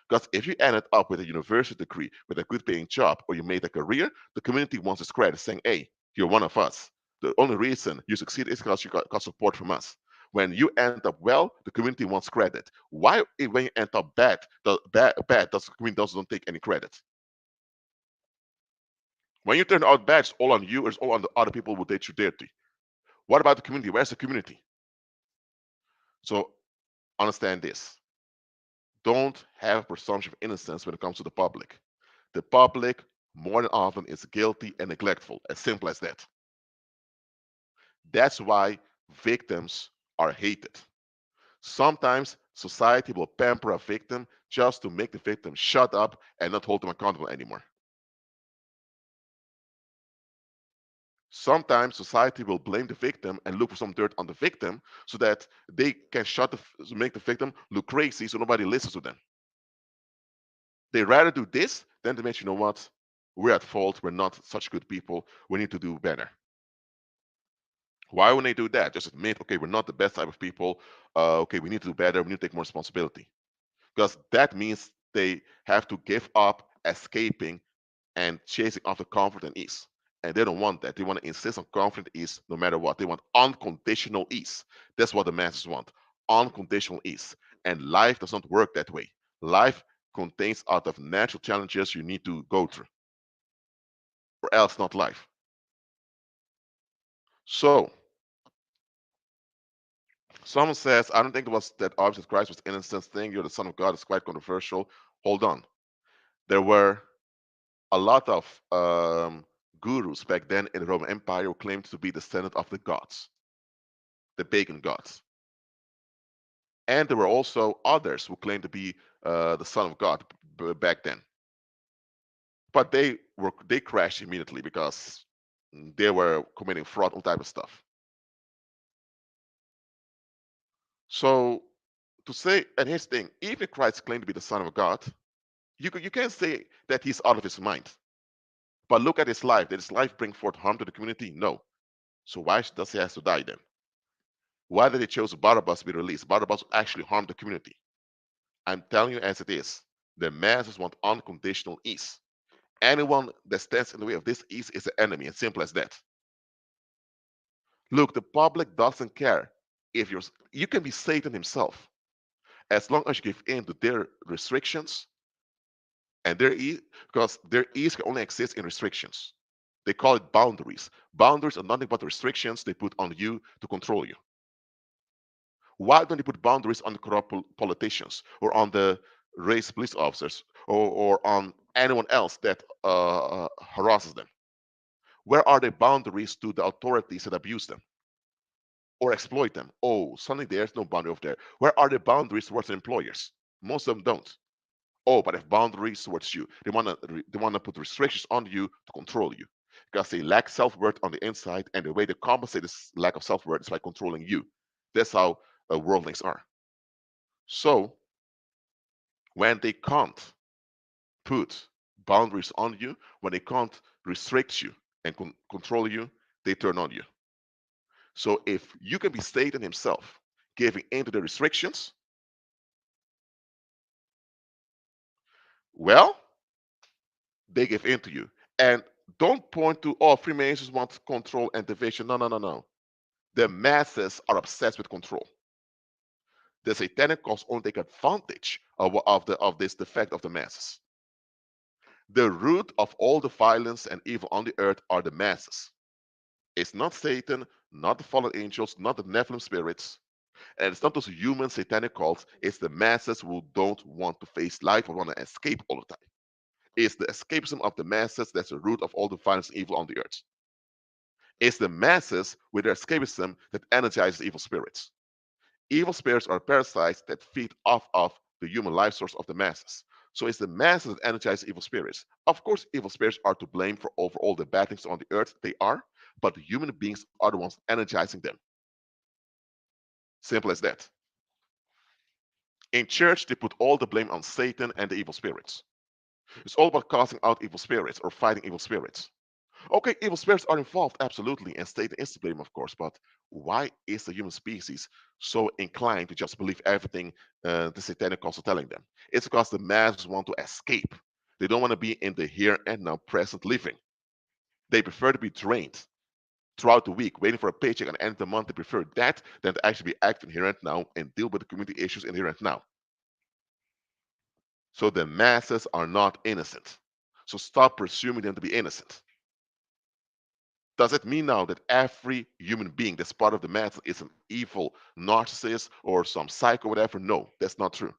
Because if you ended up with a university degree, with a good paying job, or you made a career, the community wants this credit saying, hey, you're one of us. The only reason you succeed is because you got support from us. When you end up well, the community wants credit. Why, when you end up bad, does the community doesn't take any credit? When you turn out bad, it's all on you, it's all on the other people who did you dirty. What about the community? Where's the community? So understand this. Don't have presumption of innocence when it comes to the public. The public, more than often, is guilty and neglectful. As simple as that. That's why victims are hated. Sometimes society will pamper a victim just to make the victim shut up and not hold them accountable anymore. Sometimes society will blame the victim and look for some dirt on the victim so that they can make the victim look crazy so nobody listens to them. They rather do this than to mention, you know what, we're at fault, we're not such good people, we need to do better. Why would they do that? Just admit, okay, we're not the best type of people. Okay, we need to do better. We need to take more responsibility. Because that means they have to give up escaping and chasing after comfort and ease. And they don't want that. They want to insist on comfort and ease no matter what. They want unconditional ease. That's what the masses want. Unconditional ease. And life does not work that way. Life contains out of natural challenges you need to go through, or else not life. So someone says, I don't think it was that obvious that Christ was innocent thing. You're the Son of God. It's quite controversial. Hold on. There were a lot of gurus back then in the Roman Empire who claimed to be descendant of the gods, the pagan gods. And there were also others who claimed to be the Son of God back then. But they crashed immediately because they were committing fraud, all type of stuff. So to say, and here's the thing, even if Christ claimed to be the Son of God, you can't say that he's out of his mind. But look at his life. Did his life bring forth harm to the community? No. So why does he have to die then? Why did they choose Barabbas to be released? Barabbas actually harmed the community. I'm telling you as it is. The masses want unconditional ease. Anyone that stands in the way of this ease is the enemy. As simple as that. Look, the public doesn't care if you can be Satan himself. As long as you give in to their restrictions, and because their ease can only exist in restrictions. They call it boundaries. Boundaries are nothing but the restrictions they put on you to control you. Why don't they put boundaries on the corrupt politicians or on the race police officers or on anyone else that harasses them? Where are the boundaries to the authorities that abuse them or exploit them? Oh, suddenly there's no boundary over there. Where are the boundaries towards the employers? Most of them don't. Oh, but if boundaries towards you, they wanna put restrictions on you to control you because they lack self-worth on the inside, and the way they compensate this lack of self-worth is by controlling you. That's how worldlings are. So when they can't put boundaries on you, when they can't restrict you and control you, they turn on you. So if you can be Satan himself giving in to the restrictions, well, they give in to you. And don't point to, oh, Freemasons want control and division. No, no, no, no. The masses are obsessed with control. The satanic cults only take advantage of this defect of the masses. The root of all the violence and evil on the earth are the masses. It's not Satan, not the fallen angels, not the Nephilim spirits, and it's not those human satanic cults. It's the masses who don't want to face life or want to escape all the time. It's the escapism of the masses that's the root of all the violence and evil on the earth. It's the masses with their escapism that energizes evil spirits. Evil spirits are parasites that feed off of the human life source of the masses. So it's the masses that energize evil spirits. Of course, evil spirits are to blame for over all the bad things on the earth. They are, but the human beings are the ones energizing them. Simple as that. In church, they put all the blame on Satan and the evil spirits. It's all about casting out evil spirits or fighting evil spirits. Okay, evil spirits are involved, absolutely, and Satan is to blame, of course. But why is the human species so inclined to just believe everything the satanic cults are telling them? It's because the masses want to escape. They don't want to be in the here and now present living. They prefer to be drained throughout the week, waiting for a paycheck at the end of the month. They prefer that than to actually be acting here and now and deal with the community issues in here and now. So the masses are not innocent. So stop presuming them to be innocent. Does it mean now that every human being that's part of the masses is an evil narcissist or some psycho, whatever? No, that's not true.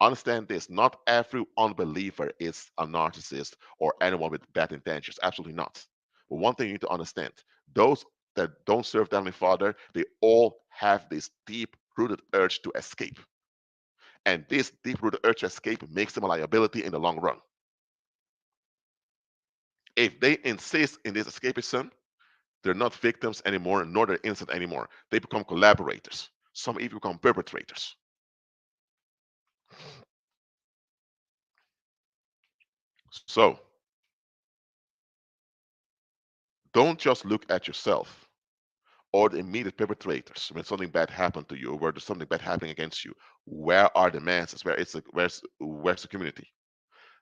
Understand this, not every unbeliever is a narcissist or anyone with bad intentions. Absolutely not. But one thing you need to understand, those that don't serve the Heavenly Father, they all have this deep rooted urge to escape. And this deep rooted urge to escape makes them a liability in the long run. If they insist in this escapism, they're not victims anymore, nor they're innocent anymore. They become collaborators. Some even become perpetrators. So don't just look at yourself or the immediate perpetrators when something bad happened to you or where there's something bad happening against you. Where are the masses? Where's the community?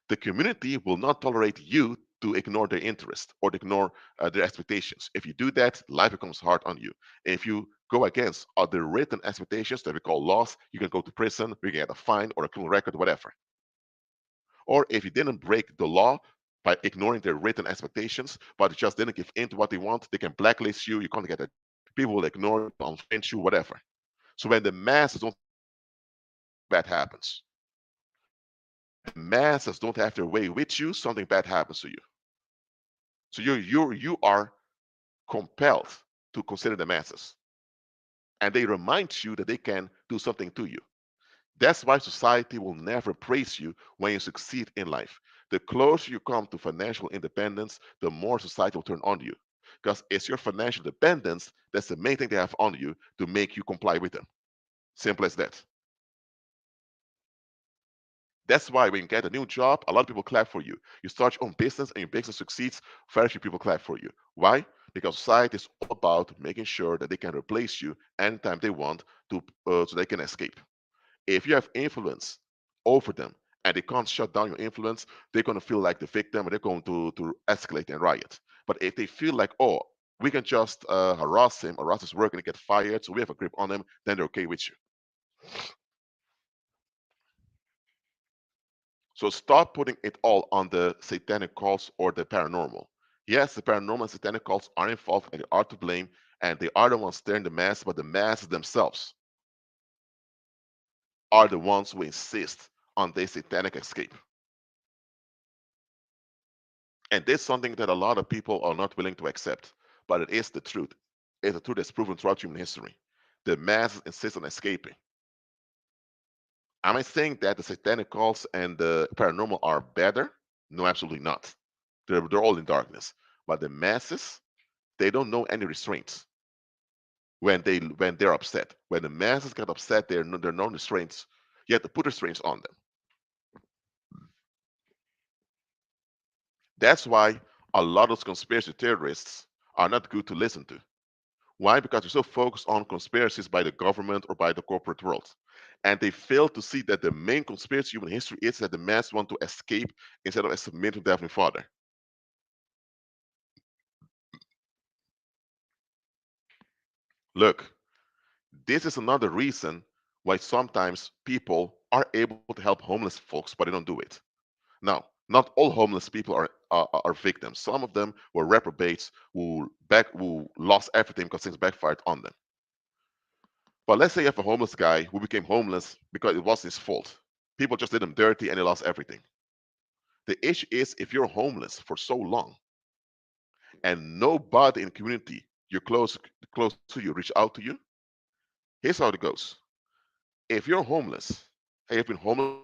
The community will not tolerate you to ignore their interest or to ignore their expectations. If you do that, life becomes hard on you. If you go against other written expectations that we call laws, you can go to prison, you can get a fine or a criminal record, whatever. Or if you didn't break the law by ignoring their written expectations, but you just didn't give in to what they want, they can blacklist you, you can't get a people will ignore you, unfriend you, whatever. So when the masses don't bad happens. When the masses don't have their way with you, something bad happens to you. So you are compelled to consider the masses. And they remind you that they can do something to you. That's why society will never praise you when you succeed in life. The closer you come to financial independence, the more society will turn on you. Because it's your financial dependence that's the main thing they have on you to make you comply with them. Simple as that. That's why when you get a new job, a lot of people clap for you. You start your own business and your business succeeds, very few people clap for you. Why? Because society is all about making sure that they can replace you anytime they want to, so they can escape. If you have influence over them and they can't shut down your influence, they're going to feel like the victim and they're going to escalate and riot. But if they feel like, oh, we can just harass his work and get fired, so we have a grip on him, then they're okay with you. So stop putting it all on the satanic cults or the paranormal. Yes, the paranormal and satanic cults are involved and they are to blame, and they are the ones stirring the mass, but the masses themselves are the ones who insist on their satanic escape. And this is something that a lot of people are not willing to accept, but it is the truth. It's the truth that's proven throughout human history. The masses insist on escaping. Am I saying that the satanic cults and the paranormal are better? No, absolutely not. They're all in darkness. But the masses, they don't know any restraints when they're upset. When the masses get upset, there are no restraints. You have to put restraints on them. That's why a lot of those conspiracy theorists are not good to listen to. Why? Because they're so focused on conspiracies by the government or by the corporate world. And they fail to see that the main conspiracy in human history is that the mass want to escape instead of submit to the Heavenly Father. Look, this is another reason why sometimes people are able to help homeless folks, but they don't do it. Now, not all homeless people are victims. Some of them were reprobates who lost everything because things backfired on them. But let's say you have a homeless guy who became homeless because it wasn't his fault. People just did him dirty and he lost everything. The issue is if you're homeless for so long and nobody in the community you're close to you reach out to you, here's how it goes. If you're homeless and you've been homeless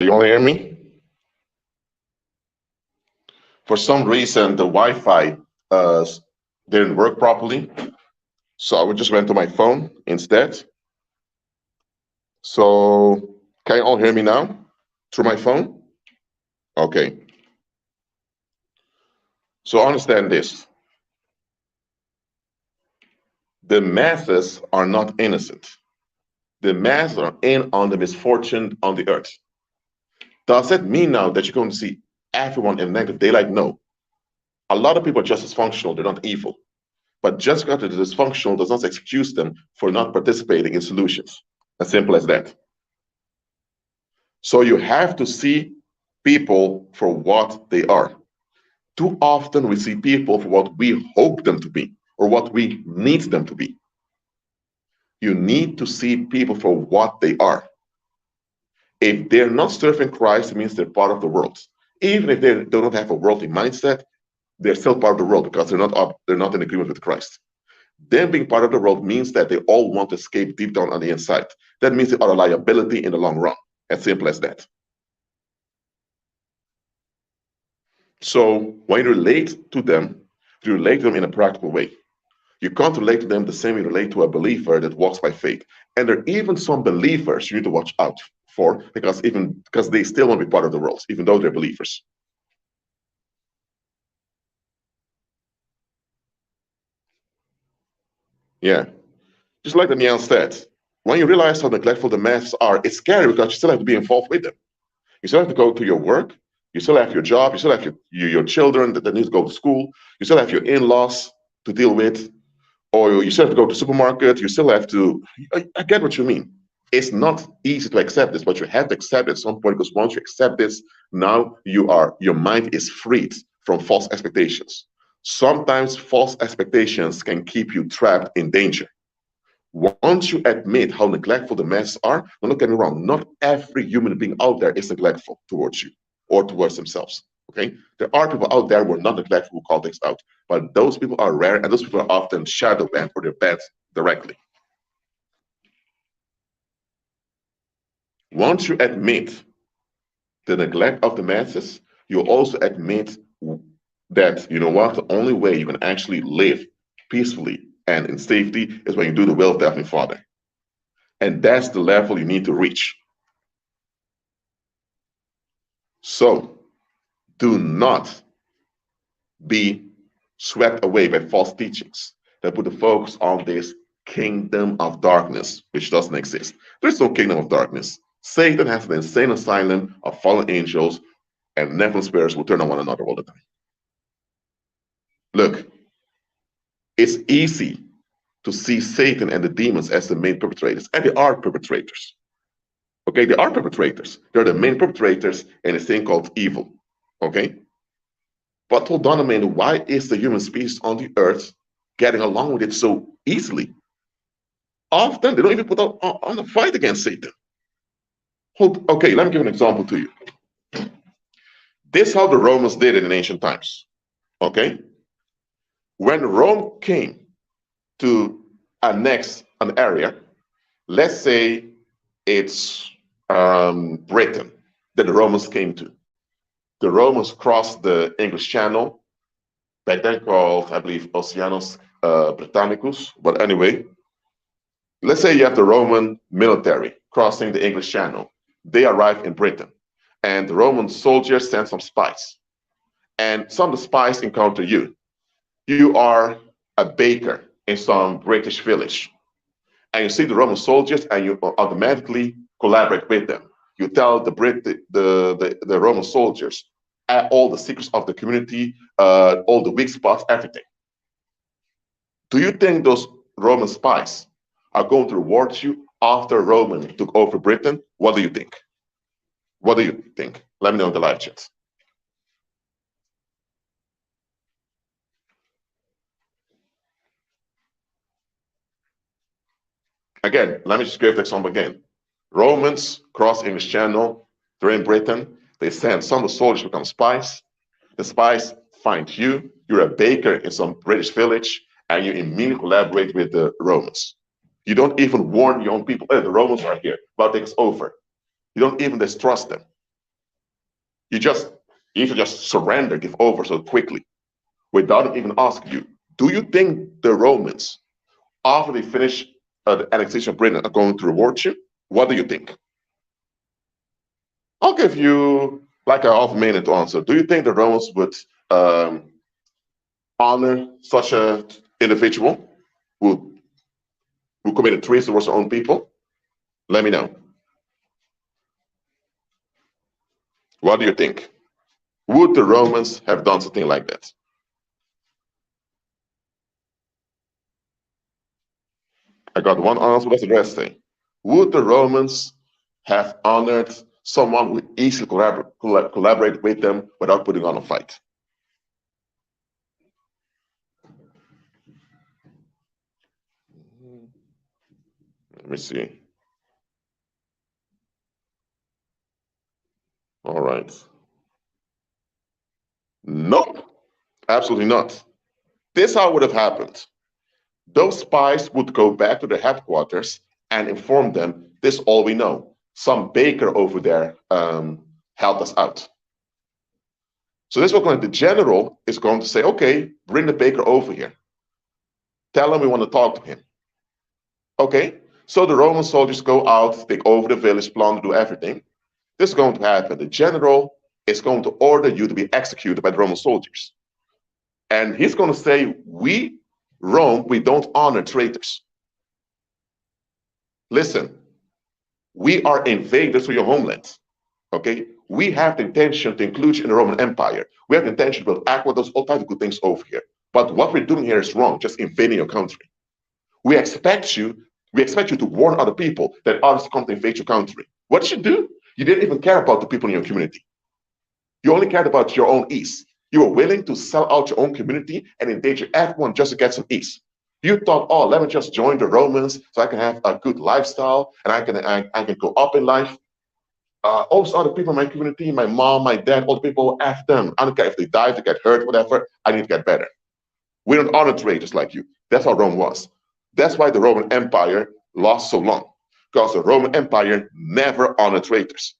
Can you all hear me? For some reason, the Wi-Fi didn't work properly, so I just went to my phone instead. So can you all hear me now through my phone? Okay. So understand this. The masses are not innocent. The masses are in on the misfortune on the earth. Does that mean now that you're going to see everyone in negative daylight? No. A lot of people are just dysfunctional. They're not evil. But just because they're dysfunctional does not excuse them for not participating in solutions. As simple as that. So you have to see people for what they are. Too often we see people for what we hope them to be or what we need them to be. You need to see people for what they are. If they're not serving Christ, it means they're part of the world. Even if they don't have a worldly mindset, they're still part of the world because they're not in agreement with Christ. Them being part of the world means that they all want to escape deep down on the inside. That means they are a liability in the long run. As simple as that. So when you relate to them, you relate to them in a practical way. You can't relate to them the same way you relate to a believer that walks by faith. And there are even some believers you need to watch out for because they still want to be part of the world, even though they're believers. Yeah. Just like Danielle said, when you realize how neglectful the masses are, it's scary because you still have to be involved with them. You still have to go to your work. You still have your job. You still have your children that need to go to school. You still have your in-laws to deal with. Or you still have to go to the supermarket. You still have to. I get what you mean. It's not easy to accept this, but you have to accept it at some point because once you accept this, now your mind is freed from false expectations. Sometimes false expectations can keep you trapped in danger. Once you admit how neglectful the masses are, don't look at me wrong, not every human being out there is neglectful towards you or towards themselves. Okay? There are people out there who are not neglectful, who call things out. But those people are rare, and those people are often shadow banned or they're banned directly. Once you admit the neglect of the masses, you also admit that, you know what, the only way you can actually live peacefully and in safety is when you do the will of the Heavenly Father. And that's the level you need to reach. So do not be swept away by false teachings that put the focus on this kingdom of darkness, which doesn't exist. There's no kingdom of darkness. Satan has an insane asylum of fallen angels, and Nephilim spirits will turn on one another all the time. Look, it's easy to see Satan and the demons as the main perpetrators, and they are perpetrators. Okay, they are perpetrators. They're the main perpetrators in a thing called evil. Okay? But hold on a minute, why is the human species on the earth getting along with it so easily? Often they don't even put on a fight against Satan. Okay, let me give an example to you. This is how the Romans did it in ancient times. Okay? When Rome came to annex an area, let's say it's Britain that the Romans came to. The Romans crossed the English Channel, back then called, I believe, Oceanus Britannicus. But anyway, let's say you have the Roman military crossing the English Channel. They arrive in Britain, and the Roman soldiers send some spies. And some of the spies encounter you. You are a baker in some British village. And you see the Roman soldiers, and you automatically collaborate with them. You tell the Roman soldiers all the secrets of the community, all the weak spots, everything. Do you think those Roman spies are going to reward you after Roman took over Britain? What do you think? What do you think? Let me know in the live chat. Again, let me just give the example again. Romans cross English Channel, they're in Britain, they send some of the soldiers to become spies. The spies find you, you're a baker in some British village, and you immediately collaborate with the Romans. You don't even warn your own people, hey, the Romans are here, about to take us over. You don't even distrust them. You just you should just surrender, give over so quickly without even asking you. Do you think the Romans, after they finish the annexation of Britain, are going to reward you? What do you think? I'll give you like a half minute to answer. Do you think the Romans would um, honor such a individual who committed treason towards their own people? Let me know. What do you think? Would the Romans have done something like that? I got one answer. What's the rest say? Would the Romans have honored someone who easily collaborate with them without putting on a fight? Let me see. All right. Nope, absolutely not. This how it would have happened. Those spies would go back to the headquarters and inform them, this is all we know. Some baker over there helped us out. So this is what the general is going to say, okay, bring the baker over here. Tell him we want to talk to him. Okay, so the Roman soldiers go out, take over the village, plunder, do everything. This is going to happen. The general is going to order you to be executed by the Roman soldiers. And he's going to say, we, Rome, we don't honor traitors. Listen, we are invaders to your homeland. Okay, we have the intention to include you in the Roman Empire. We have the intention to build aqueducts, all types of good things over here. But what we're doing here is wrong, just invading your country. We expect you to warn other people that others come to invade your country. What did you do? You didn't even care about the people in your community. You only cared about your own ease. You were willing to sell out your own community and endanger everyone just to get some ease. You thought, oh, let me just join the Romans so I can have a good lifestyle and I can go up in life. All those other people in my community, my mom, my dad, all the people, F them. I don't care if they die, if they get hurt, whatever. I need to get better. We don't honor traitors like you. That's how Rome was. That's why the Roman Empire lost so long, because the Roman Empire never honored traitors.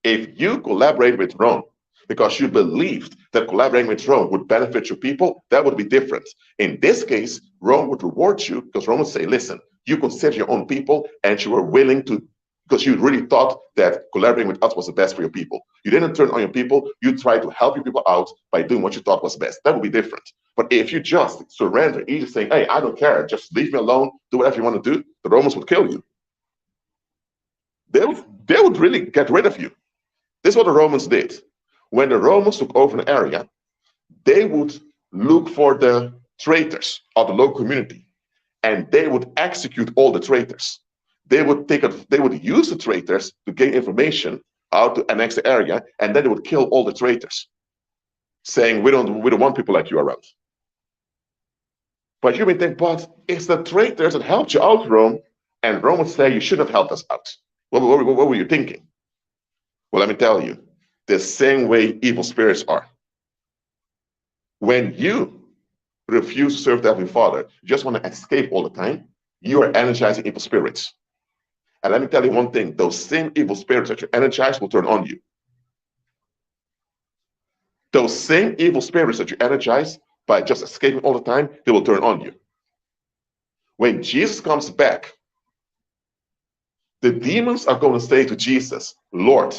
If you collaborate with Rome because you believed that collaborating with Rome would benefit your people, that would be different. In this case, Rome would reward you because Rome would say, listen, you consider your own people and you were willing to, because you really thought that collaborating with us was the best for your people. You didn't turn on your people, you tried to help your people out by doing what you thought was best. That would be different. But if you just surrender, easily saying, hey, I don't care, just leave me alone, do whatever you want to do, the Romans would kill you. They would really get rid of you. This is what the Romans did. When the Romans took over an area, they would look for the traitors of the local community, and they would execute all the traitors. They would use the traitors to gain information how to annex the area, and then they would kill all the traitors, saying we don't want people like you around. But you may think, but it's the traitors that helped you out, Rome, and Rome would say you shouldn't have helped us out. What were you thinking? Well, let me tell you, the same way evil spirits are. When you refuse to serve the Heavenly Father, you just want to escape all the time, you are energizing evil spirits. And let me tell you one thing, those same evil spirits that you energize will turn on you. Those same evil spirits that you energize by just escaping all the time, they will turn on you. When Jesus comes back, the demons are going to say to Jesus, Lord,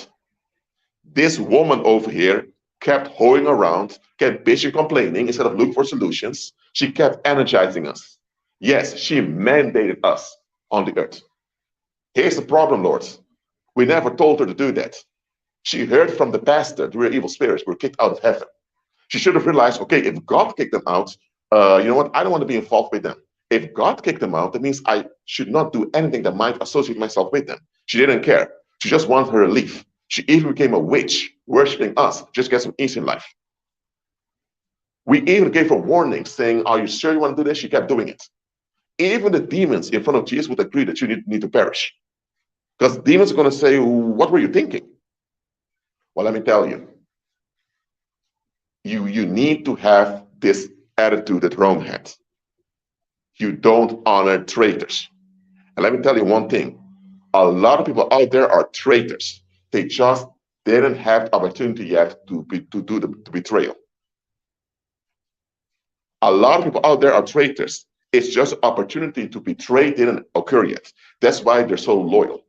this woman over here kept hoeing around, kept bitching, complaining instead of looking for solutions. She kept energizing us. Yes, she mandated us on the earth. Here's the problem, Lord. We never told her to do that. She heard from the pastor, the real evil spirits were kicked out of heaven. She should have realized, okay, if God kicked them out, you know what? I don't want to be involved with them. If God kicked them out, that means I should not do anything that might associate myself with them. She didn't care. She just wanted her relief. She even became a witch, worshiping us, just get some ease in life. We even gave her warning, saying, are you sure you want to do this? She kept doing it. Even the demons in front of Jesus would agree that you need to perish. Because demons are going to say, what were you thinking? Well, let me tell you. You need to have this attitude that Rome had. You don't honor traitors. And let me tell you one thing. A lot of people out there are traitors. They just They didn't have the opportunity yet to do the betrayal. A lot of people out there are traitors. It's just an opportunity to betray didn't occur yet. That's why they're so loyal.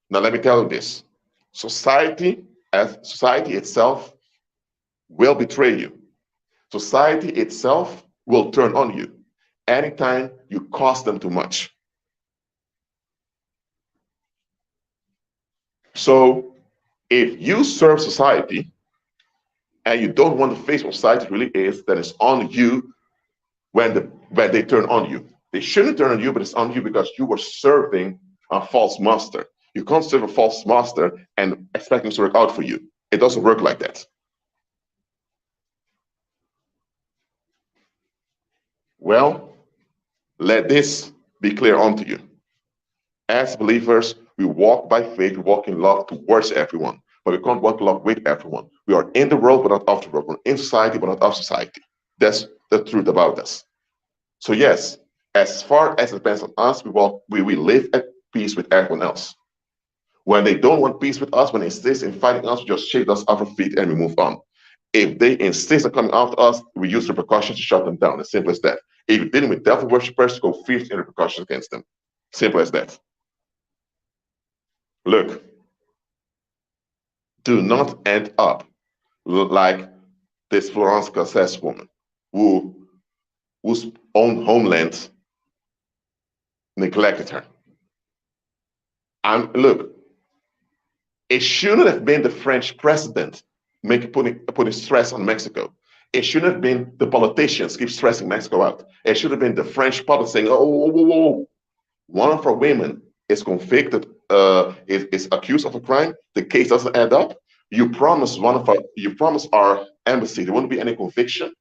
Now let me tell you this. Society, as society itself, will betray you. Society itself will turn on you anytime you cost them too much. So if you serve society and you don't want to face what society really is, then it's on you when they turn on you. They shouldn't turn on you, but it's on you because you were serving a false master. You can't serve a false master and expect him to work out for you. It doesn't work like that. Well, let this be clear unto you. As believers, we walk by faith, we walk in love towards everyone, but we can't walk in love with everyone. We are in the world, but not of the world. We're in society, but not of society. That's the truth about us. So yes, as far as it depends on us, we live at peace with everyone else. When they don't want peace with us, when they insist in fighting us, we just shake us off our feet and we move on. If they insist on coming after us, we use repercussions to shut them down. As simple as that. If you're dealing with devil worshippers, go fierce in repercussions against them. Simple as that. Look, do not end up like this Florence Cassez woman whose own homeland neglected her. Look, it shouldn't have been the French president putting stress on Mexico. It shouldn't have been the politicians keep stressing Mexico out. It should have been the French public saying, oh, one of our women is convicted, is accused of a crime. The case doesn't add up. You promised our embassy there wouldn't be any conviction,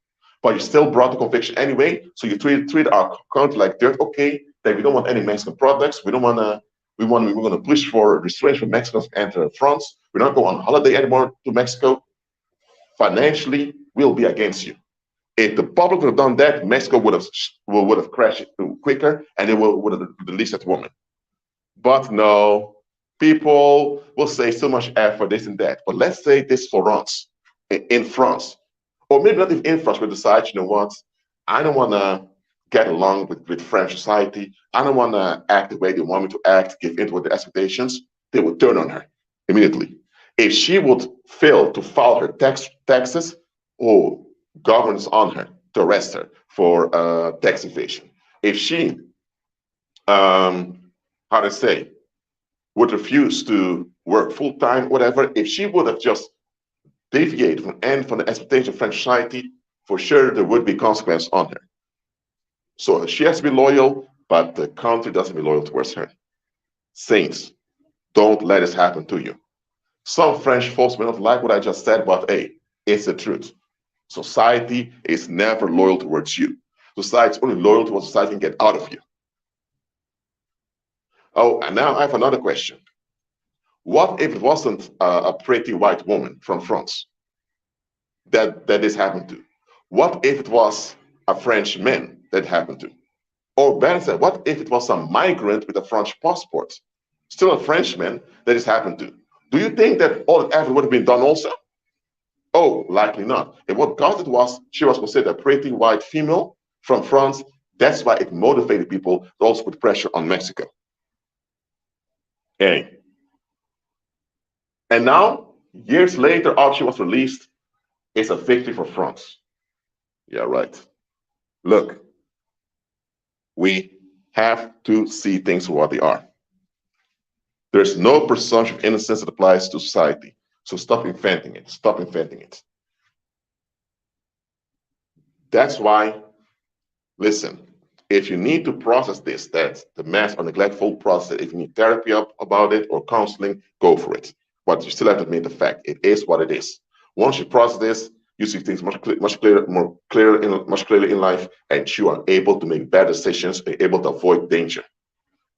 but you still brought the conviction anyway. So you treat our country like dirt. Okay, then we don't want any Mexican products. We don't want to. We're going to push for restraints for Mexicans to enter France. We're not going on holiday anymore to Mexico. Financially, we'll be against you. If the public would have done that, Mexico would have crashed quicker, and they would have released that woman. But no, people will say so much effort, this and that. But let's say this Florence in France, or maybe not even in France, but decide, you know what, I don't want to get along with French society. I don't want to act the way they want me to act, give in to their expectations. They would turn on her immediately. If she would fail to file her taxes, government is on her to arrest her for tax evasion. If she, would refuse to work full time, whatever, if she would have just deviated from the expectation of French society, for sure there would be consequence on her. So she has to be loyal, but the country doesn't be loyal towards her. Saints, don't let this happen to you. Some French folks may not like what I just said, but hey, it's the truth. Society is never loyal towards you. Society is only loyal to what society can get out of you. Oh, and now I have another question. What if it wasn't a pretty white woman from France that this happened to? What if it was a French man that happened to? Or better said, what if it was some migrant with a French passport, still a Frenchman that this happened to? Do you think that all that effort would have been done also? Oh, likely not. And what caused it was she was considered a pretty white female from France. That's why it motivated people to also put pressure on Mexico. Hey. And now, years later, after she was released, it's a victory for France. Yeah, right. Look, we have to see things for what they are. There's no presumption of innocence that applies to society. So stop inventing it. Stop inventing it. That's why, listen, if you need to process this, that's the mass or neglectful process, if you need therapy about it or counseling, go for it. But you still have to admit the fact, it is what it is. Once you process this, you see things much clearer in life, and you are able to make better decisions and able to avoid danger.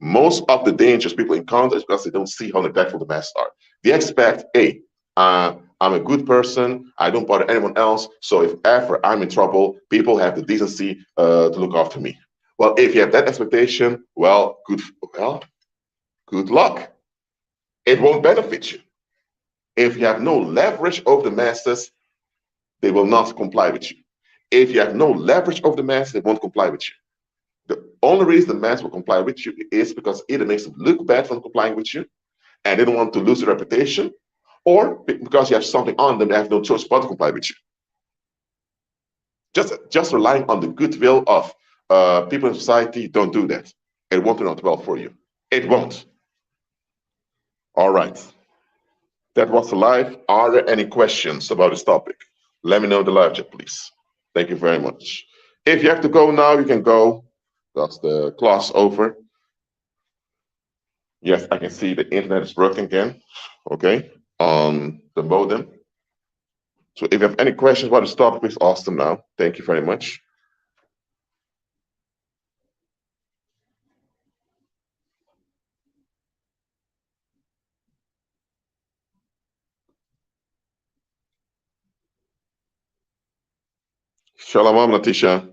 Most of the dangers people encounter is because they don't see how neglectful the masses are. They expect, hey, I'm a good person, I don't bother anyone else, so if ever I'm in trouble, people have the decency to look after me. Well, if you have that expectation, good luck. It won't benefit you. If you have no leverage over the masses, they will not comply with you. If you have no leverage over the masses, they won't comply with you. The only reason the mass will comply with you is because either makes them look bad for complying with you, and they don't want to lose their reputation, or because you have something on them, they have no choice but to comply with you. Just relying on the goodwill of people in society, don't do that. It won't turn out well for you. It won't. All right. That was the live. Are there any questions about this topic? Let me know in the live chat, please. Thank you very much. If you have to go now, you can go. That's the class over. Yes, I can see the internet is working again. Okay, on the modem. So if you have any questions about this topic, please ask them now. Thank you very much. Shalom, Natisha.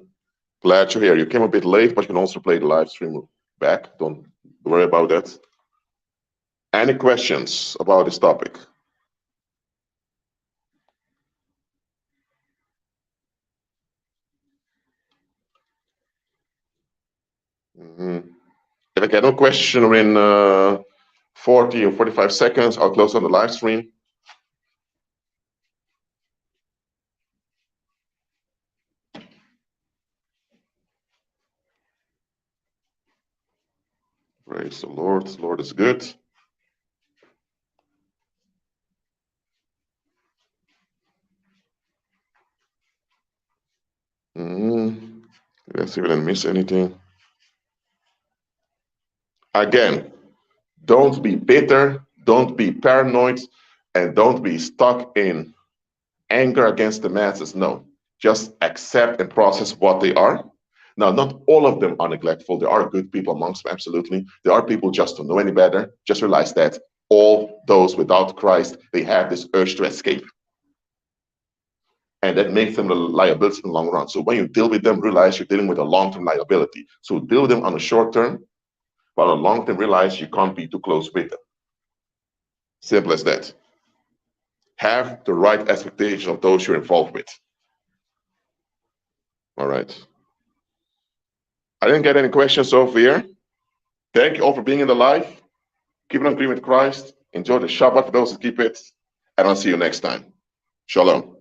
Glad you're here. You came a bit late, but you can also play the live stream back. Don't worry about that. Any questions about this topic? If I get no question in 40 or 45 seconds, I'll close on the live stream. Praise the Lord. The Lord is good. Let's see if I didn't miss anything. Again, don't be bitter, don't be paranoid, and don't be stuck in anger against the masses. No, just accept and process what they are. Now, not all of them are neglectful. There are good people amongst them, absolutely. There are people just don't know any better. Just realize that all those without Christ, they have this urge to escape. And that makes them a liability in the long run. So when you deal with them, realize you're dealing with a long-term liability. So deal with them on the short term, but on the long term, realize you can't be too close with them. Simple as that. Have the right expectation of those you're involved with. All right. I didn't get any questions over here. Thank you all for being in the live. Keep on agreeing with Christ. Enjoy the Shabbat for those who keep it. And I'll see you next time. Shalom.